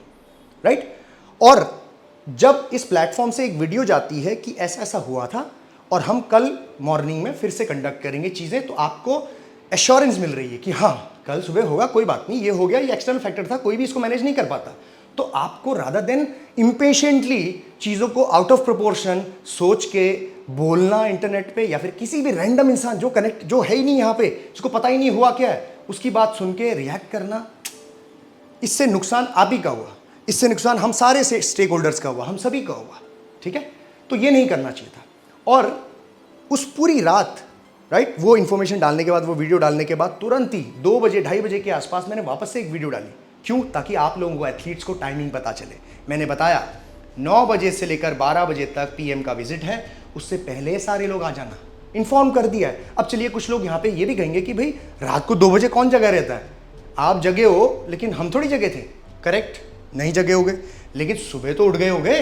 राइट। और जब इस प्लेटफॉर्म से एक वीडियो जाती है कि ऐसा ऐसा हुआ था और हम कल मॉर्निंग में फिर से कंडक्ट करेंगे चीज़ें, तो आपको एश्योरेंस मिल रही है कि हाँ कल सुबह होगा, कोई बात नहीं, ये हो गया, ये एक्सटर्नल फैक्टर था, कोई भी इसको मैनेज नहीं कर पाता। तो आपको रादर देन इम्पेशेंटली चीज़ों को आउट ऑफ प्रोपोर्शन सोच के बोलना इंटरनेट पे, या फिर किसी भी रैंडम इंसान जो है ही नहीं यहाँ पे, जिसको पता ही नहीं हुआ क्या है, उसकी बात सुन के रिएक्ट करना, इससे नुकसान आप ही का हुआ, इससे नुकसान हम सारे स्टेक होल्डर्स का हुआ, हम सभी का हुआ, ठीक है। तो ये नहीं करना चाहिए था। और उस पूरी रात, राइट, वो इन्फॉर्मेशन डालने के बाद, वो वीडियो डालने के बाद तुरंत ही 2 बजे 2:30 बजे के आसपास मैंने वापस से एक वीडियो डाली। क्यों? ताकि आप लोगों को, एथलीट्स को टाइमिंग पता चले। मैंने बताया 9 बजे से लेकर 12 बजे तक पीएम का विजिट है, उससे पहले सारे लोग आ जाना, इन्फॉर्म कर दिया है। अब चलिए कुछ लोग यहाँ पे ये भी कहेंगे कि भाई रात को 2 बजे कौन जगह रहता है? आप जगे हो, लेकिन हम थोड़ी जगे थे, करेक्ट, नहीं जगे होगे, लेकिन सुबह तो उठ गए होगे,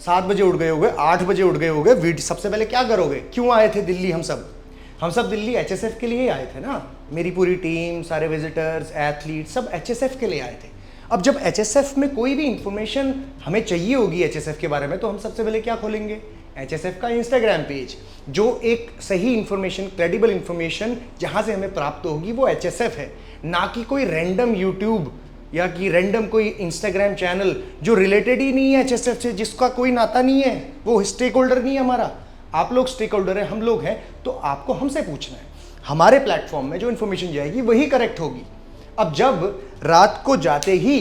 7 बजे उठ गए होगे, 8 बजे उठ गए होगे। सबसे पहले क्या करोगे? क्यों आए थे दिल्ली? हम सब दिल्ली HSF के लिए ही आए थे ना, मेरी पूरी टीम, सारे विजिटर्स, एथलीट, सब HSF के लिए आए थे। अब जब HSF में कोई भी इंफॉर्मेशन हमें चाहिए होगी HSF के बारे में, तो हम सबसे पहले क्या खोलेंगे? HSF का इंस्टाग्राम पेज, जो एक सही इंफॉर्मेशन, क्रेडिबल इंफॉर्मेशन जहाँ से हमें प्राप्त होगी वो HSF है, ना कि कोई रैंडम यूट्यूब या कि रैंडम कोई इंस्टाग्राम चैनल जो रिलेटेड ही नहीं है HSF से, जिसका कोई नाता नहीं है, वो स्टेक होल्डर नहीं है हमारा। आप लोग स्टेक होल्डर हैं, हम लोग हैं, तो आपको हमसे पूछना है। हमारे प्लेटफॉर्म में जो इन्फॉर्मेशन जाएगी वही करेक्ट होगी। अब जब रात को जाते ही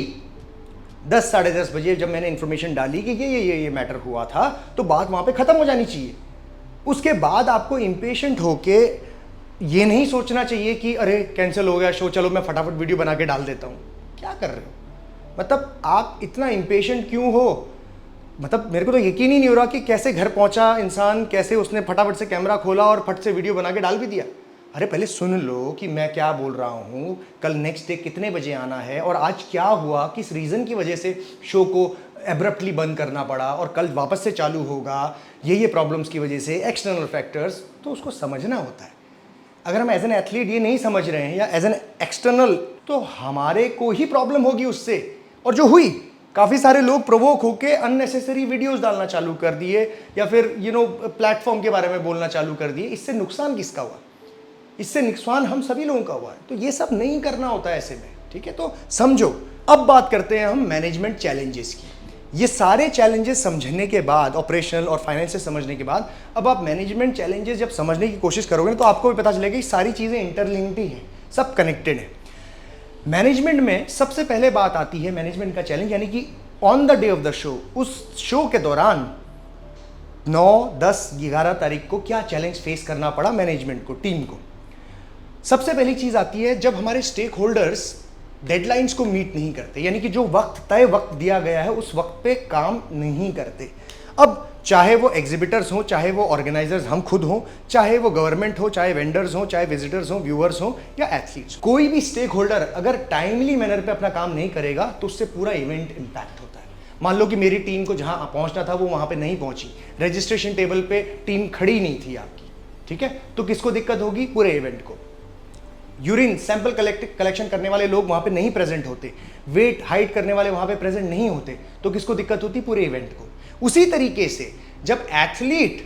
10 साढ़े 10 बजे जब मैंने इन्फॉर्मेशन डाली कि ये मैटर हुआ था, तो बात वहाँ पे ख़त्म हो जानी चाहिए। उसके बाद आपको इम्पेशेंट होके ये नहीं सोचना चाहिए कि अरे कैंसिल हो गया शो, चलो मैं फटाफट वीडियो बना के डाल देता हूँ। क्या कर रहे हो? मतलब आप इतना इम्पेशेंट क्यों हो? मतलब मेरे को तो यकीन ही नहीं हो रहा कि कैसे घर पहुंचा इंसान, कैसे उसने फटाफट से कैमरा खोला और फट से वीडियो बना के डाल भी दिया। अरे पहले सुन लो कि मैं क्या बोल रहा हूँ, कल नेक्स्ट डे कितने बजे आना है, और आज क्या हुआ, किस रीज़न की वजह से शो को एब्रप्टली बंद करना पड़ा और कल वापस से चालू होगा, ये प्रॉब्लम्स की वजह से, एक्सटर्नल फैक्टर्स, तो उसको समझना होता है। अगर हम एज एन एथलीट ये नहीं समझ रहे हैं या एज एन एक्सटर्नल, तो हमारे को ही प्रॉब्लम होगी उससे। और जो हुई, काफ़ी सारे लोग प्रोवोक होके अननेसेसरी वीडियोस डालना चालू कर दिए या फिर प्लेटफॉर्म के बारे में बोलना चालू कर दिए। इससे नुकसान किसका हुआ? इससे नुकसान हम सभी लोगों का हुआ है। तो ये सब नहीं करना होता है ऐसे में, ठीक है। तो समझो, अब बात करते हैं हम मैनेजमेंट चैलेंजेस की। ये सारे चैलेंजेस समझने के बाद, ऑपरेशनल और फाइनेंशियल समझने के बाद, अब आप मैनेजमेंट चैलेंजेस जब समझने की कोशिश करोगे तो आपको भी पता चलेगा कि सारी चीज़ें इंटरलिंक्ड ही हैं, सब कनेक्टेड है। मैनेजमेंट में सबसे पहले बात आती है मैनेजमेंट का चैलेंज, यानी कि on the day of the show, उस शो के दौरान 9, 10, 11 तारीख को क्या चैलेंज फेस करना पड़ा मैनेजमेंट को, टीम को। सबसे पहली चीज आती है जब हमारे स्टेक होल्डर्स डेडलाइंस को मीट नहीं करते, यानी कि जो तय वक्त दिया गया है उस वक्त पे काम नहीं करते। अब चाहे वो एग्जिबिटर्स हों, चाहे वो ऑर्गेनाइजर्स हम खुद हों, चाहे वो गवर्नमेंट हो, चाहे वेंडर्स हों, चाहे विजिटर्स हों, व्यूअर्स हों या एथलीट्स, कोई भी स्टेक होल्डर अगर टाइमली मैनर पे अपना काम नहीं करेगा तो उससे पूरा इवेंट इंपैक्ट होता है। मान लो कि मेरी टीम को जहां पहुंचना था वो वहां पे नहीं पहुंची, रजिस्ट्रेशन टेबल पे टीम खड़ी नहीं थी आपकी, ठीक है, तो किसको दिक्कत होगी? पूरे इवेंट को। यूरिन सैंपल कलेक्शन करने वाले लोग वहां पे नहीं प्रेजेंट होते, वेट हाइड करने वाले वहां पे प्रेजेंट नहीं होते, तो किसको दिक्कत होती? पूरे इवेंट को। उसी तरीके से जब एथलीट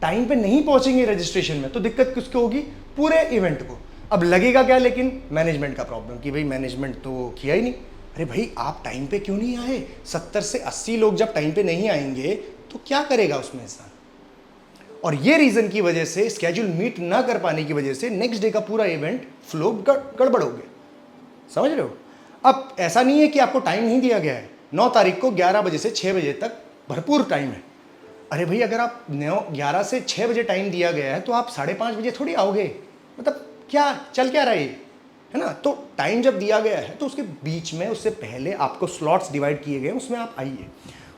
टाइम पे नहीं पहुंचेंगे रजिस्ट्रेशन में तो दिक्कत किसको होगी? पूरे इवेंट को। अब लगेगा क्या? लेकिन मैनेजमेंट का प्रॉब्लम कि भाई मैनेजमेंट तो किया ही नहीं। अरे भाई आप टाइम पे क्यों नहीं आए? 70 से 80 लोग जब टाइम पे नहीं आएंगे तो क्या करेगा उसमें इंसान? और ये रीजन की वजह से, स्केड्यूल मीट ना कर पाने की वजह से नेक्स्ट डे का पूरा इवेंट फ्लो गड़बड़ हो गया। समझ रहे हो? अब ऐसा नहीं है कि आपको टाइम नहीं दिया गया है। 9 तारीख को 11 बजे से 6 बजे तक भरपूर टाइम है। अरे भाई अगर आप 11 से 6 बजे टाइम दिया गया है तो आप 5:30 बजे थोड़ी आओगे। मतलब क्या चल क्या रहा है ना? तो टाइम जब दिया गया है तो उसके बीच में, उससे पहले आपको स्लॉट्स डिवाइड किए गए, उसमें आप आइए।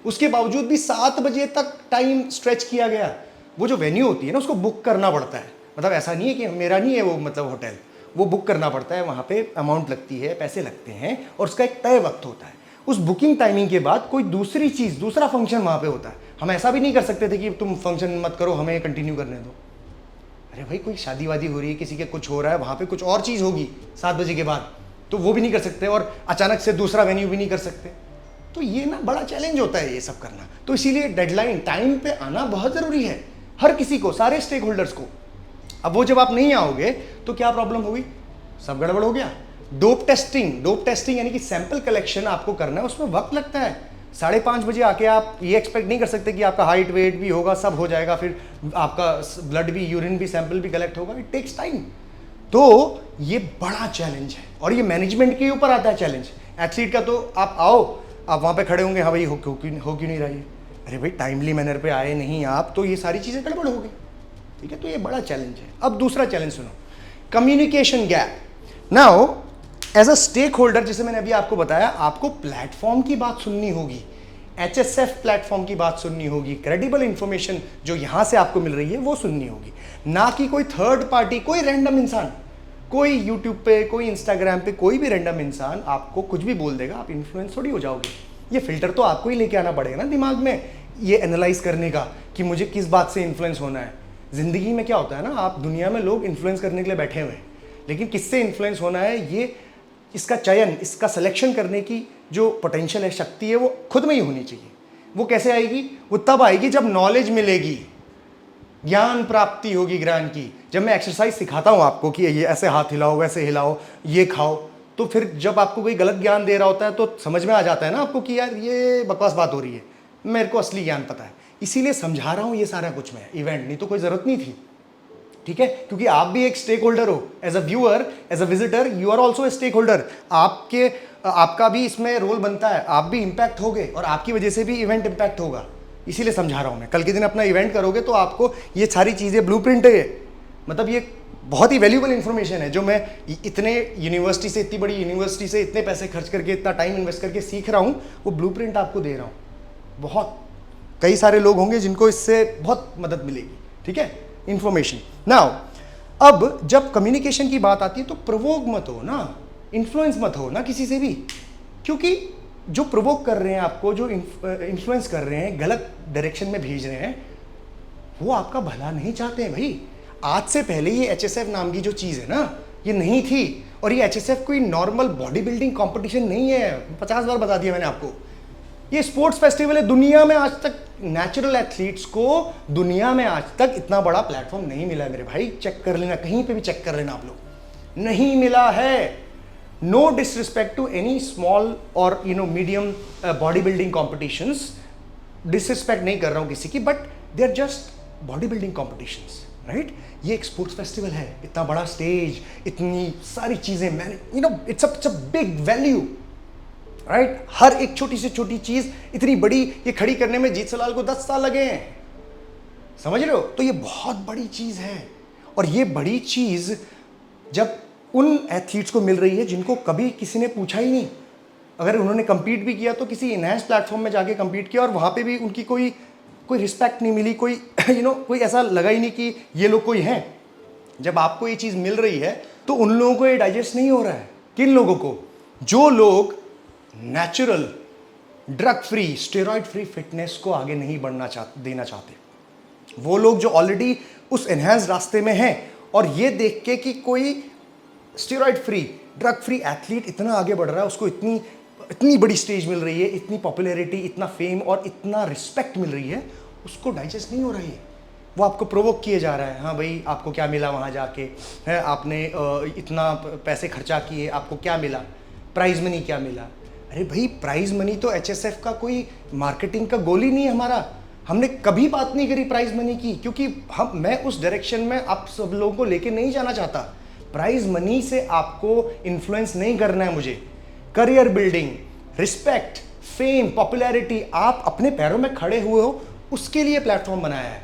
उसके बावजूद भी 7 बजे तक टाइम स्ट्रेच किया गया। वो जो वेन्यू होती है ना उसको बुक करना पड़ता है। मतलब ऐसा नहीं है कि मेरा नहीं है वो, मतलब होटल, वो बुक करना पड़ता है। वहाँ पे अमाउंट लगती है, पैसे लगते हैं और उसका एक तय वक्त होता है। उस बुकिंग टाइमिंग के बाद कोई दूसरी चीज़, दूसरा फंक्शन वहाँ पे होता है। हम ऐसा भी नहीं कर सकते थे कि तुम फंक्शन मत करो, हमें कंटिन्यू करने दो। अरे भाई कोई शादी वादी हो रही है, किसी के कुछ हो रहा है, वहाँ पे कुछ और चीज़ होगी 7 बजे के बाद, तो वो भी नहीं कर सकते और अचानक से दूसरा वेन्यू भी नहीं कर सकते। तो ये ना बड़ा चैलेंज होता है ये सब करना। तो इसीलिए डेडलाइन, टाइम पे आना बहुत ज़रूरी है हर किसी को, सारे स्टेक होल्डर्स को। अब वो जब आप नहीं आओगे तो क्या प्रॉब्लम होगी? सब गड़बड़ हो गया। डोप टेस्टिंग यानी कि सैंपल कलेक्शन आपको करना है, उसमें वक्त लगता है। 5:30 बजे आके आप ये एक्सपेक्ट नहीं कर सकते कि आपका हाइट वेट भी होगा, सब हो जाएगा, फिर आपका ब्लड भी, यूरिन भी, सैंपल भी कलेक्ट होगा। It takes time. तो ये बड़ा चैलेंज है और ये मैनेजमेंट के ऊपर आता है चैलेंज। एथलीट का तो आप आओ, आप वहाँ पे खड़े होंगे, हाँ भाई हो क्यों नहीं रहा है? अरे भाई टाइमली मैनर पे आए नहीं आप, तो ये सारी चीज़ें गड़बड़ हो गई। ठीक है, तो ये बड़ा चैलेंज है। अब दूसरा चैलेंज सुनो, communication gap. Now as a stakeholder, जैसे मैंने अभी आपको बताया, आपको प्लेटफॉर्म की बात सुननी होगी, HSF प्लेटफॉर्म की बात सुननी होगी, क्रेडिबल इंफॉर्मेशन जो यहां से आपको मिल रही है वो सुननी होगी, ना कि कोई थर्ड पार्टी, कोई रैंडम इंसान, कोई यूट्यूब पे, कोई इंस्टाग्राम पे, कोई भी रैंडम इंसान आपको कुछ भी बोल देगा, आप इन्फ्लुएंस थोड़ी हो जाओगे। ये फिल्टर तो आपको ही लेके आना पड़ेगा ना दिमाग में, ये एनालाइज करने का कि मुझे किस बात से इन्फ्लुएंस होना है। जिंदगी में क्या होता है ना, आप दुनिया में लोग इन्फ्लुएंस करने के लिए बैठे हुए हैं, लेकिन किससे इन्फ्लुएंस होना है, ये इसका चयन, इसका सिलेक्शन करने की जो पोटेंशियल है, शक्ति है, वो खुद में ही होनी चाहिए। वो कैसे आएगी? वो तब आएगी जब नॉलेज मिलेगी, ज्ञान प्राप्ति होगी ज्ञान की। जब मैं एक्सरसाइज सिखाता हूं आपको कि ये ऐसे हाथ हिलाओ, वैसे हिलाओ, ये खाओ, तो फिर जब आपको कोई गलत ज्ञान दे रहा होता है तो समझ में आ जाता है ना आपको कि यार ये बकवास बात हो रही है, मेरे को असली ज्ञान पता है, इसीलिए समझा रहा हूं ये सारा कुछ मैं इवेंट, नहीं तो कोई जरूरत नहीं थी। ठीक है, क्योंकि आप भी एक स्टेक होल्डर हो, as a viewer, as a visitor, you are also a stakeholder. आपका भी इसमें रोल बनता है, आप भी इंपैक्ट होगे और आपकी वजह से भी इवेंट इंपैक्ट होगा। इसीलिए समझा रहा हूं मैं, कल के दिन अपना इवेंट करोगे तो आपको ये सारी चीज़ें, ब्लूप्रिंट है ये, मतलब ये बहुत ही वैल्यूबल इंफॉर्मेशन है जो मैं इतने यूनिवर्सिटी से, इतनी बड़ी यूनिवर्सिटी से इतने पैसे खर्च करके, इतना टाइम इन्वेस्ट करके सीख रहा हूँ, वो ब्लूप्रिंट आपको दे रहा हूँ। बहुत कई सारे लोग होंगे जिनको इससे बहुत मदद मिलेगी। ठीक है, इंफॉर्मेशन। नाउ अब जब कम्युनिकेशन की बात आती है तो प्रोवोक मत हो ना, इन्फ्लुएंस मत हो ना किसी से भी, क्योंकि जो प्रोवोक कर रहे हैं आपको, जो इन्फ्लुएंस कर रहे हैं, गलत डायरेक्शन में भेज रहे हैं, वो आपका भला नहीं चाहते हैं भाई। आज से पहले ये HSF नाम की जो चीज़ है ना, ये नहीं थी, और ये HSF कोई नॉर्मल बॉडी बिल्डिंग कॉम्पिटिशन नहीं है, 50 बार बता दिया मैंने आपको। ये स्पोर्ट्स फेस्टिवल है। दुनिया में आज तक नेचुरल एथलीट्स को, दुनिया में आज तक इतना बड़ा प्लेटफॉर्म नहीं मिला है मेरे भाई, चेक कर लेना, कहीं पे भी चेक कर लेना आप लोग, नहीं मिला है। No disrespect to any small और medium body building competitions, disrespect नहीं कर रहा हूं किसी की, but they are just body building competitions, right. ये एक स्पोर्ट्स फेस्टिवल है, इतना बड़ा स्टेज, इतनी सारी चीजें, मैंने it's a big value, right. हर एक छोटी से छोटी चीज इतनी बड़ी, ये खड़ी करने में जीत सलाल को 10 साल लगे हैं, समझ रहे हो। तो ये बहुत बड़ी चीज है, और ये बड़ी चीज जब उन एथलीट्स को मिल रही है जिनको कभी किसी ने पूछा ही नहीं, अगर उन्होंने कंपीट भी किया तो किसी इनहैंस प्लेटफॉर्म में जाके कंपीट किया और वहां पे भी उनकी कोई रिस्पेक्ट नहीं मिली, कोई कोई ऐसा लगा ही नहीं कि ये लोग कोई हैं। जब आपको ये चीज़ मिल रही है तो उन लोगों को ये डाइजेस्ट नहीं हो रहा है। किन लोगों को? जो लोग natural, drug free, steroid free fitness को आगे नहीं देना चाहते, वो लोग जो ऑलरेडी उस एनहांस रास्ते में हैं, और ये देख के कि कोई steroid free, drug free athlete इतना आगे बढ़ रहा है, उसको इतनी बड़ी स्टेज मिल रही है, इतनी पॉपुलैरिटी, इतना फेम और इतना रिस्पेक्ट मिल रही है, उसको डाइजेस्ट नहीं हो रही है। वो आपको प्रोवोक किए जा रहा है, हाँ भाई आपको क्या मिला वहाँ जाके, है आपने इतना पैसे खर्चा किए, आपको क्या मिला, प्राइज़ मनी क्या मिला। अरे भाई प्राइज़ मनी तो HSF का कोई मार्केटिंग का गोल ही नहीं है हमारा। हमने कभी बात नहीं करी प्राइज़ मनी की, क्योंकि मैं उस डायरेक्शन में आप सब लोगों को लेके नहीं जाना चाहता। प्राइज़ मनी से आपको इन्फ्लुएंस नहीं करना है मुझे। Career building, respect, fame, popularity, आप अपने पैरों में खड़े हुए हो, उसके लिए प्लेटफॉर्म बनाया है।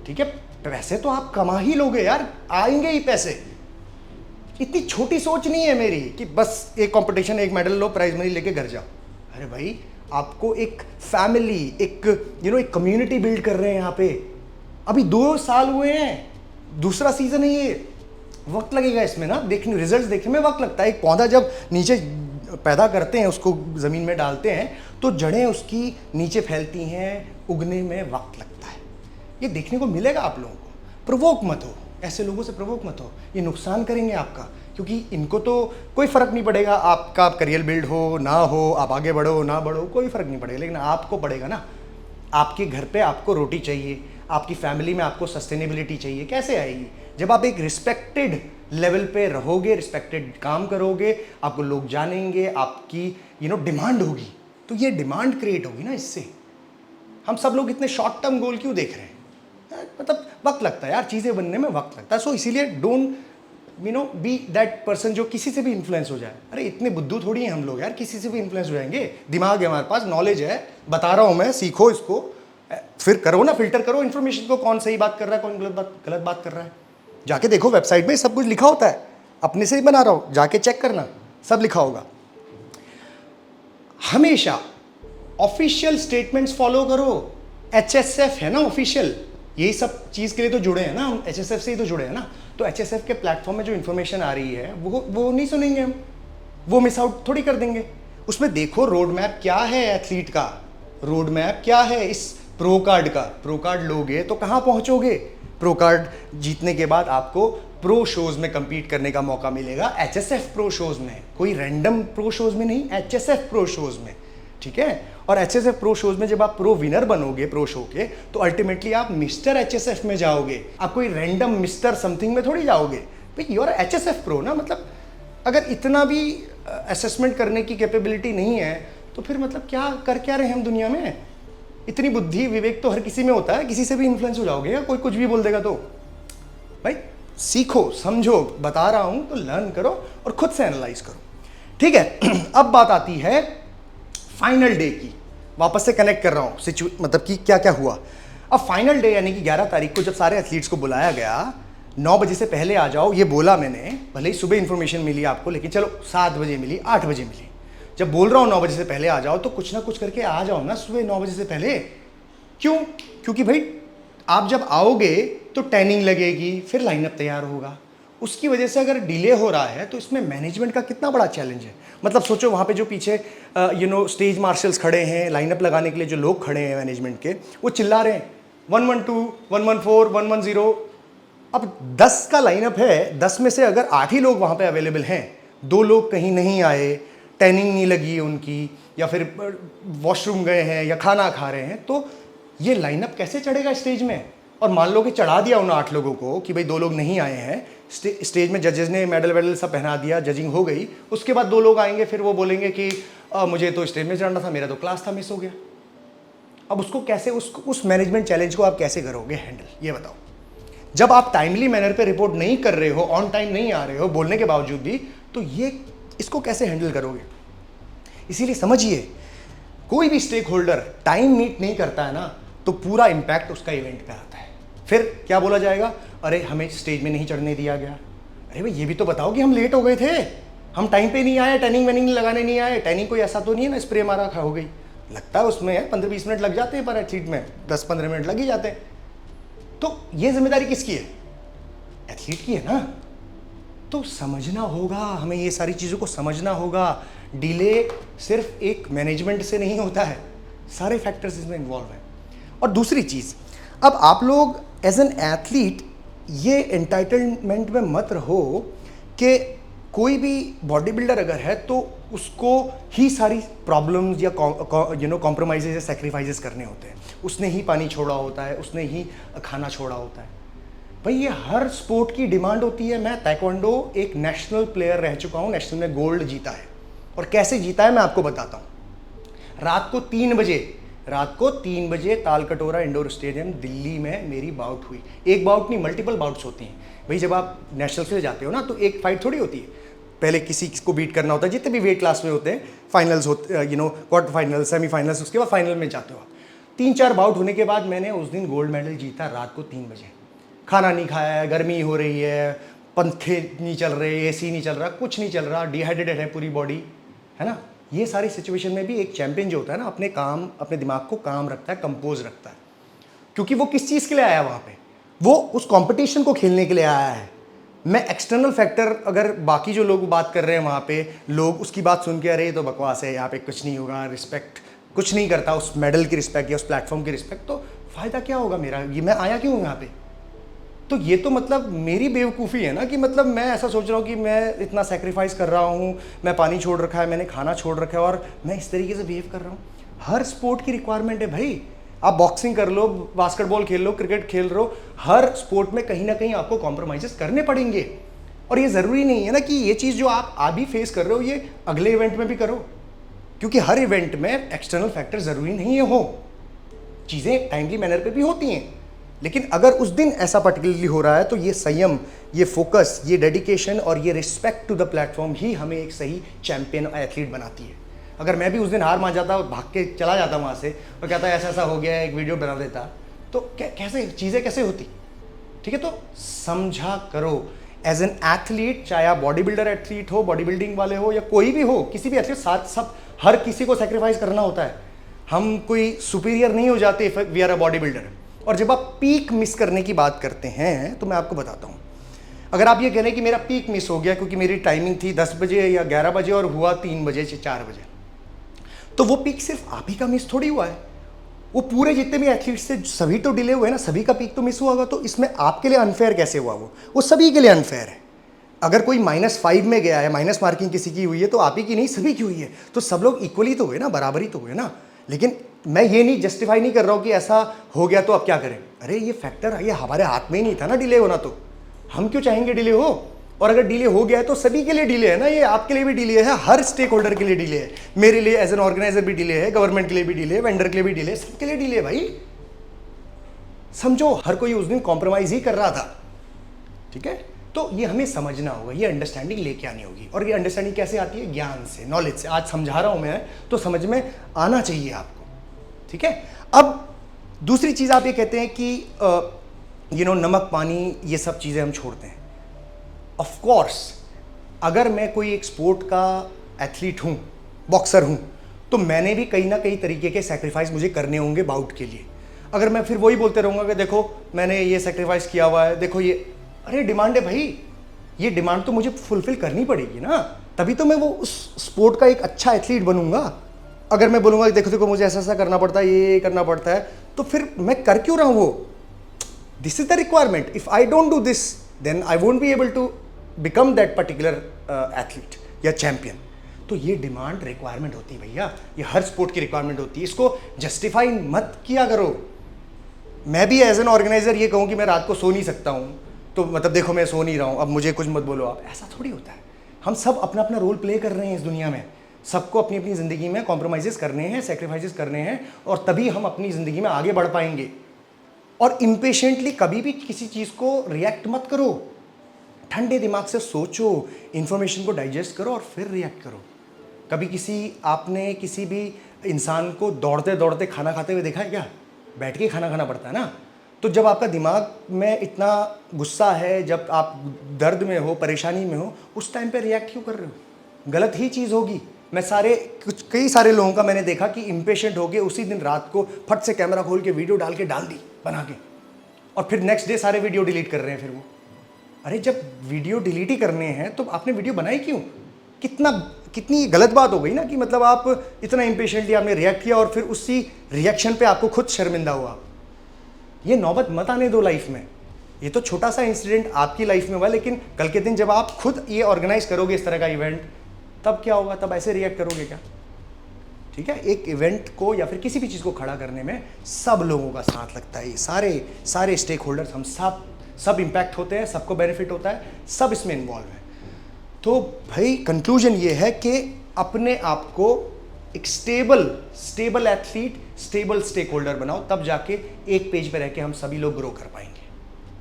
ठीक है, पैसे तो आप कमा ही लोगे यार, आएंगे ही पैसे। इतनी छोटी सोच नहीं है मेरी कि बस एक कंपटीशन, एक मेडल लो, प्राइज मनी लेके घर जाओ। अरे भाई आपको एक फैमिली, एक एक कम्युनिटी बिल्ड कर रहे हैं यहाँ पे। अभी 2 साल हुए हैं, दूसरा सीजन है ये, वक्त लगेगा इसमें ना, देखने रिजल्ट्स देखने में वक्त लगता है। एक पौधा जब नीचे पैदा करते हैं, उसको ज़मीन में डालते हैं, तो जड़ें उसकी नीचे फैलती हैं, उगने में वक्त लगता है। ये देखने को मिलेगा आप लोगों को। प्रोवोक मत हो, ऐसे लोगों से प्रोवोक मत हो, ये नुकसान करेंगे आपका, क्योंकि इनको तो कोई फ़र्क नहीं पड़ेगा आपका करियर बिल्ड हो ना हो, आप आगे बढ़ो ना बढ़ो, कोई फ़र्क नहीं पड़ेगा, लेकिन आपको पड़ेगा ना। आपके घर पे आपको रोटी चाहिए, आपकी फैमिली में आपको सस्टेनेबिलिटी चाहिए, कैसे आएगी? जब आप एक रिस्पेक्टेड लेवल पे रहोगे, रिस्पेक्टेड काम करोगे, आपको लोग जानेंगे, आपकी डिमांड होगी, तो ये डिमांड क्रिएट होगी ना। इससे हम सब लोग इतने शॉर्ट टर्म गोल क्यों देख रहे हैं? मतलब वक्त लगता है यार, चीज़ें बनने में वक्त लगता है। सो इसीलिए डोंट बी दैट पर्सन जो किसी से भी इन्फ्लुएंस हो जाए। अरे इतने बुद्धू थोड़ी हैं हम लोग यार, किसी से भी इन्फ्लुएंस हो जाएंगे। दिमाग है हमारे पास, नॉलेज है, बता रहा हूँ मैं, सीखो इसको, फिर करो ना, फिल्टर करो इन्फॉर्मेशन को, कौन सही बात कर रहा है, कौन गलत बात कर रहा है। जाके देखो वेबसाइट में सब कुछ लिखा होता है, अपने से ही बना रहा हूँ, जाके चेक करना, सब लिखा होगा। हमेशा ऑफिशियल स्टेटमेंट्स फॉलो करो। HSF है ना ऑफिशियल, यही सब चीज़ के लिए तो जुड़े हैं ना हम, HSF से ही तो जुड़े हैं ना। तो HSF के प्लेटफॉर्म में जो इन्फॉर्मेशन आ रही है वो नहीं सुनेंगे हम, वो मिस आउट थोड़ी कर देंगे। उसमें देखो रोड मैप क्या है एथलीट का, रोड मैप क्या है इस प्रो कार्ड का। प्रो कार्ड लोगे तो कहाँ पहुँचोगे? प्रो कार्ड जीतने के बाद आपको प्रो शोज़ में compete करने का मौका मिलेगा, HSF प्रो शोज़ में, कोई रैंडम प्रो शोज़ में नहीं, HSF प्रो शोज़ में। ठीक है, और HSF प्रो शोज़ में जब आप प्रो विनर बनोगे प्रो शो के, तो अल्टीमेटली आप मिस्टर HSF में जाओगे, आप कोई रैंडम मिस्टर समथिंग में थोड़ी जाओगे भाई। यू आर HSF प्रो ना, मतलब अगर इतना भी असेसमेंट करने की कैपेबिलिटी नहीं है तो फिर मतलब क्या रहे हम दुनिया में? इतनी बुद्धि विवेक तो हर किसी में होता है, किसी से भी इन्फ्लुएंस हो जाओगे या कोई कुछ भी बोल देगा तो? भाई सीखो, समझो, बता रहा हूं तो लर्न करो और खुद से एनालाइज करो। ठीक है, अब बात आती है फाइनल डे की, वापस से कनेक्ट कर रहा हूँ मतलब कि क्या क्या हुआ। अब फाइनल डे यानी कि 11 तारीख को जब सारे एथलीट्स को बुलाया गया, 9 बजे से पहले आ जाओ ये बोला मैंने, भले ही सुबह इन्फॉर्मेशन मिली आपको, लेकिन चलो 7 बजे मिली, 8 बजे मिली। जब बोल रहा हूँ 9 बजे से पहले आ जाओ, तो कुछ ना कुछ करके आ जाओ ना सुबह 9 बजे से पहले। क्यों? क्योंकि भाई आप जब आओगे तो टैनिंग लगेगी, फिर लाइनअप तैयार होगा, उसकी वजह से अगर डिले हो रहा है तो इसमें मैनेजमेंट का कितना बड़ा चैलेंज है। मतलब सोचो वहाँ पे जो पीछे स्टेज मार्शल्स खड़े हैं, लाइनअप लगाने के लिए जो लोग खड़े हैं मैनेजमेंट के, वो चिल्ला रहे हैं 112, 114, 110। अब 10 का लाइनअप है, 10 में से अगर 8 ही लोग वहाँ पे अवेलेबल हैं, 2 लोग कहीं नहीं आए, टैनिंग नहीं लगी है उनकी, या फिर वॉशरूम गए हैं या खाना खा रहे हैं, तो ये लाइनअप कैसे चढ़ेगा स्टेज में? और मान लो कि चढ़ा दिया उन 8 लोगों को कि भाई 2 लोग नहीं आए हैं, स्टेज में जजेस ने मेडल वेडल सब पहना दिया, जजिंग हो गई, उसके बाद 2 लोग आएंगे, फिर वो बोलेंगे कि मुझे तो स्टेज में चढ़ना था, मेरा तो क्लास था, मिस हो गया। अब उसको कैसे, उस मैनेजमेंट चैलेंज को आप कैसे करोगे हैंडल, ये बताओ। जब आप टाइमली मैनर पे रिपोर्ट नहीं कर रहे हो, ऑन टाइम नहीं आ रहे हो बोलने के बावजूद भी, तो इसको कैसे हैंडल करोगे? इसीलिए समझिए, कोई भी स्टेक होल्डर टाइम मीट नहीं करता है ना, तो पूरा इंपैक्ट उसका इवेंट पे आता है। फिर क्या बोला जाएगा? अरे हमें स्टेज में नहीं चढ़ने दिया गया। अरे भाई ये भी तो बताओ कि हम लेट हो गए थे, हम टाइम पे नहीं आए, टैनिंग वैनिंग लगाने नहीं आए। टैनिंग कोई ऐसा तो नहीं है ना स्प्रे मारा खा हो गई, लगता है उसमें 15-20 मिनट लग जाते हैं, पर एथलीट में 10-15 मिनट लग ही जाते हैं। तो ये जिम्मेदारी किसकी है? एथलीट की है ना। तो समझना होगा, हमें ये सारी चीज़ों को समझना होगा। डिले सिर्फ एक मैनेजमेंट से नहीं होता है, सारे फैक्टर्स इसमें इन्वॉल्व हैं। और दूसरी चीज़, अब आप लोग एज एन एथलीट ये एंटाइटलमेंट में मत रहो कि कोई भी बॉडी बिल्डर अगर है तो उसको ही सारी प्रॉब्लम्स या कॉम्प्रोमाइजेज या सेक्रीफाइसेस करने होते हैं। उसने ही पानी छोड़ा होता है, उसने ही खाना छोड़ा होता है। भाई ये हर स्पोर्ट की डिमांड होती है। मैं ताइक्वांडो एक नेशनल प्लेयर रह चुका हूँ, नेशनल में गोल्ड जीता है। और कैसे जीता है मैं आपको बताता हूँ। रात को 3 बजे तालकटोरा इंडोर स्टेडियम दिल्ली में मेरी बाउट हुई। एक बाउट नहीं, मल्टीपल बाउट्स होती हैं भाई। जब आप नेशनल से जाते हो ना तो एक फाइट थोड़ी होती है, पहले किसी को बीट करना होता है। जितने भी वेट क्लास में होते हैं, फाइनल्स होते, क्वार्टर फाइनल, सेमीफाइनल्स, उसके बाद फाइनल में जाते हो आप। 3-4 बाउट होने के बाद मैंने उस दिन गोल्ड मेडल जीता रात को 3 बजे। खाना नहीं खाया है, गर्मी हो रही है, पंखे नहीं चल रहे, एसी नहीं चल रहा, कुछ नहीं चल रहा, डिहाइड्रेटेड है पूरी बॉडी, है ना। ये सारी सिचुएशन में भी एक चैंपियन जो होता है ना, अपने दिमाग को काम रखता है, कंपोज रखता है। क्योंकि वो किस चीज़ के लिए आया वहाँ पे? वो उस कंपटीशन को खेलने के लिए आया है। मैं एक्सटर्नल फैक्टर, अगर बाकी जो लोग बात कर रहे हैं वहाँ पे, लोग उसकी बात सुन के अरे ये तो बकवास है, यहाँ पे कुछ नहीं होगा, रिस्पेक्ट कुछ नहीं करता उस मेडल की रिस्पेक्ट या उस प्लेटफॉर्म की रिस्पेक्ट, तो फ़ायदा क्या होगा मेरा? ये मैं आया क्यों हूँ यहाँ पे? तो ये तो मतलब मेरी बेवकूफ़ी है ना, कि मतलब मैं ऐसा सोच रहा हूँ कि मैं इतना सेक्रीफाइस कर रहा हूँ, मैं पानी छोड़ रखा है, मैंने खाना छोड़ रखा है और मैं इस तरीके से बिहेव कर रहा हूँ। हर स्पोर्ट की रिक्वायरमेंट है भाई। आप बॉक्सिंग कर लो, बास्केटबॉल खेल लो, क्रिकेट खेल रहे हो, हर स्पोर्ट में कहीं ना कहीं आपको कॉम्प्रोमाइज़ करने पड़ेंगे। और ये ज़रूरी नहीं है ना कि ये चीज़ जो आप अभी फेस कर रहे हो ये अगले इवेंट में भी करो, क्योंकि हर इवेंट में एक्सटर्नल फैक्टर ज़रूरी नहीं है हो। चीज़ें टाइमली मैनर पे भी होती हैं, लेकिन अगर उस दिन ऐसा पर्टिकुलरली हो रहा है तो ये संयम, ये फोकस, ये डेडिकेशन और ये रिस्पेक्ट टू द प्लेटफॉर्म ही हमें एक सही चैंपियन एथलीट बनाती है। अगर मैं भी उस दिन हार मान जाता और भाग के चला जाता वहाँ से और कहता ऐसा ऐसा हो गया, एक वीडियो बना देता, तो कैसे चीज़ें कैसे होती? ठीक है, तो समझा करो एज एन एथलीट, चाहे आप बॉडी बिल्डर एथलीट हो, बॉडी बिल्डिंग वाले हो या कोई भी हो, किसी भी एथलीट, साथ सब हर किसी को सेक्रीफाइस करना होता है। हम कोई सुपीरियर नहीं हो जाते if we are a bodybuilder. और जब आप पीक मिस करने की बात करते हैं तो मैं आपको बताता हूँ, अगर आप ये कह रहे हैं कि मेरा पीक मिस हो गया क्योंकि मेरी टाइमिंग थी 10 बजे या 11 बजे और हुआ 3 बजे से 4 बजे, तो वो पीक सिर्फ आप ही का मिस थोड़ी हुआ है। वो पूरे जितने भी एथलीट्स थे सभी तो डिले हुए ना, सभी का पीक तो मिस हुआ होगा। तो इसमें आपके लिए अनफेयर कैसे हुआ? वो सभी के लिए अनफेयर है। अगर कोई -5 में गया है, माइनस मार्किंग किसी की हुई है, तो आप ही की नहीं सभी की हुई है, तो सब लोग इक्वली तो हुए ना, बराबरी तो हुए ना। लेकिन मैं ये नहीं जस्टिफाई नहीं कर रहा हूँ कि ऐसा हो गया तो अब क्या करें। अरे ये फैक्टर ये हमारे हाथ में ही नहीं था ना डिले होना, तो हम क्यों चाहेंगे डिले हो? और अगर डिले हो गया है तो सभी के लिए डिले है ना, ये आपके लिए भी डिले है, हर स्टेक होल्डर के लिए डिले है, मेरे लिए एज एन ऑर्गेनाइजर भी डिले है, गवर्नमेंट के लिए भी डिले है, वेंडर के लिए भी डिले है, सबके लिए डिले है भाई। समझो हर कोई उस दिन कॉम्प्रोमाइज ही कर रहा था। ठीक है, तो ये हमें समझना होगा, ये अंडरस्टैंडिंग लेके आनी होगी। और ये अंडरस्टैंडिंग कैसे आती है? ज्ञान से, नॉलेज से। आज समझा रहा हूं मैं तो समझ में आना चाहिए आपको। ठीक है, अब दूसरी चीज आप ये कहते हैं कि नमक पानी ये सब चीजें हम छोड़ते हैं। ऑफ कोर्स अगर मैं कोई एक स्पोर्ट का एथलीट हूं, बॉक्सर हूं, तो मैंने भी कहीं ना कहीं तरीके के सेक्रीफाइस मुझे करने होंगे बाउट के लिए। अगर मैं फिर वही बोलते रहूंगा कि देखो मैंने ये सेक्रीफाइस किया हुआ है, देखो ये, अरे डिमांड है भाई, ये डिमांड तो मुझे फुलफिल करनी पड़ेगी ना, तभी तो मैं वो उस स्पोर्ट का एक अच्छा एथलीट बनूंगा। अगर मैं बोलूँगा देखो देखो मुझे ऐसा ऐसा करना पड़ता है, ये करना पड़ता है, तो फिर मैं कर क्यों रहा हूँ वो? This is the requirement. If I don't do this then I won't be able to become that particular athlete या चैंपियन। तो ये डिमांड रिक्वायरमेंट होती है भैया, ये हर स्पोर्ट की रिक्वायरमेंट होती है, इसको जस्टिफाई मत किया करो। मैं भी एज एन ऑर्गेनाइजर ये कहूँ कि मैं रात को सो नहीं सकता हूँ तो मतलब देखो मैं सो नहीं रहा हूँ, अब मुझे कुछ मत बोलो आप, ऐसा थोड़ी होता है। हम सब अपना अपना रोल प्ले कर रहे हैं इस दुनिया में, सबको अपनी अपनी ज़िंदगी में कॉम्प्रोमाइज़ करने हैं, सेक्रीफाइसेस करने हैं, और तभी हम अपनी ज़िंदगी में आगे बढ़ पाएंगे। और इम्पेशेंटली कभी भी किसी चीज़ को रिएक्ट मत करो, ठंडे दिमाग से सोचो, इन्फॉर्मेशन को डाइजेस्ट करो और फिर रिएक्ट करो। कभी आपने किसी भी इंसान को दौड़ते दौड़ते खाना खाते हुए देखा है क्या? बैठ के खाना खाना पड़ता है ना। तो जब आपका दिमाग में इतना गुस्सा है, जब आप दर्द में हो, परेशानी में हो, उस टाइम पे रिएक्ट क्यों कर रहे हो? गलत ही चीज़ होगी। मैं कई सारे लोगों का मैंने देखा कि इम्पेशेंट हो गए, उसी दिन रात को फट से कैमरा खोल के वीडियो डाल दी बना के, और फिर नेक्स्ट डे सारे वीडियो डिलीट कर रहे हैं। फिर वो, अरे जब वीडियो डिलीट ही करने हैं तो आपने वीडियो बनाई क्यों? कितनी गलत बात हो गई ना, कि मतलब आप इतना इम्पेशेंटली आपने रिएक्ट किया और फिर उसी रिएक्शन पे आपको खुद शर्मिंदा हुआ। ये नौबत मत आने दो लाइफ में। ये तो छोटा सा इंसिडेंट आपकी लाइफ में हुआ, लेकिन कल के दिन जब आप खुद ये ऑर्गेनाइज करोगे इस तरह का इवेंट, तब क्या होगा? तब ऐसे रिएक्ट करोगे क्या? ठीक है, एक इवेंट को या फिर किसी भी चीज़ को खड़ा करने में सब लोगों का साथ लगता है। सारे स्टेक होल्डर्स, हम सब इम्पैक्ट होते हैं, सबको बेनिफिट होता है, सब इसमें इन्वॉल्व है। तो भाई कंक्लूजन ये है कि अपने आप को एक stable athlete, stable stakeholder बनाओ, तब जाके एक पेज पे रह के हम सभी लोग ग्रो कर पाएंगे,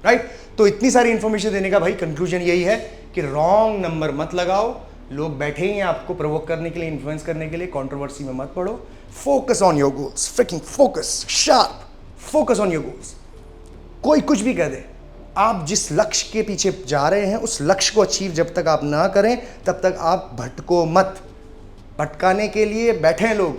राइट? तो इतनी सारी इंफॉर्मेशन देने का भाई कंक्लूजन यही है कि रॉन्ग नंबर मत लगाओ। लोग बैठे ही हैं आपको प्रोवोक करने के लिए, इन्फ्लुएंस करने के लिए, कंट्रोवर्सी में मत पड़ो। Focus on your goals, fricking focus, sharp focus on your goals. कोई कुछ भी कह दे, आप जिस लक्ष्य के पीछे जा रहे हैं उस लक्ष्य को अचीव जब तक आप ना करें तब तक आप भटको मत। भटकाने के लिए बैठे हैं लोग,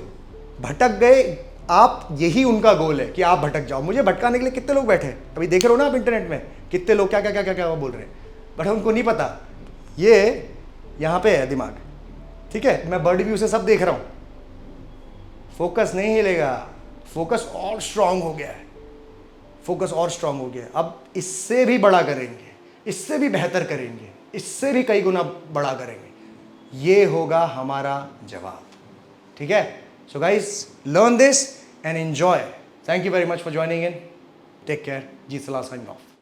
भटक गए आप, यही उनका गोल है कि आप भटक जाओ। मुझे भटकाने के लिए कितने लोग बैठे हैं, अभी देख रहे हो ना आप इंटरनेट में, कितने लोग क्या क्या क्या क्या क्या बोल रहे हैं, बट उनको नहीं पता ये यहाँ पे है दिमाग। ठीक है, मैं बर्ड व्यू से सब देख रहा हूँ। फोकस नहीं हिलेगा, फोकस और स्ट्रांग हो गया है, फोकस और स्ट्रांग हो गया है। अब इससे भी बड़ा करेंगे, इससे भी बेहतर करेंगे, इससे भी कई गुना बड़ा करेंगे। ये होगा हमारा जवाब। ठीक है, so guys, learn this and enjoy. Thank you very much for joining in. Take care. Jeet Salal signing of.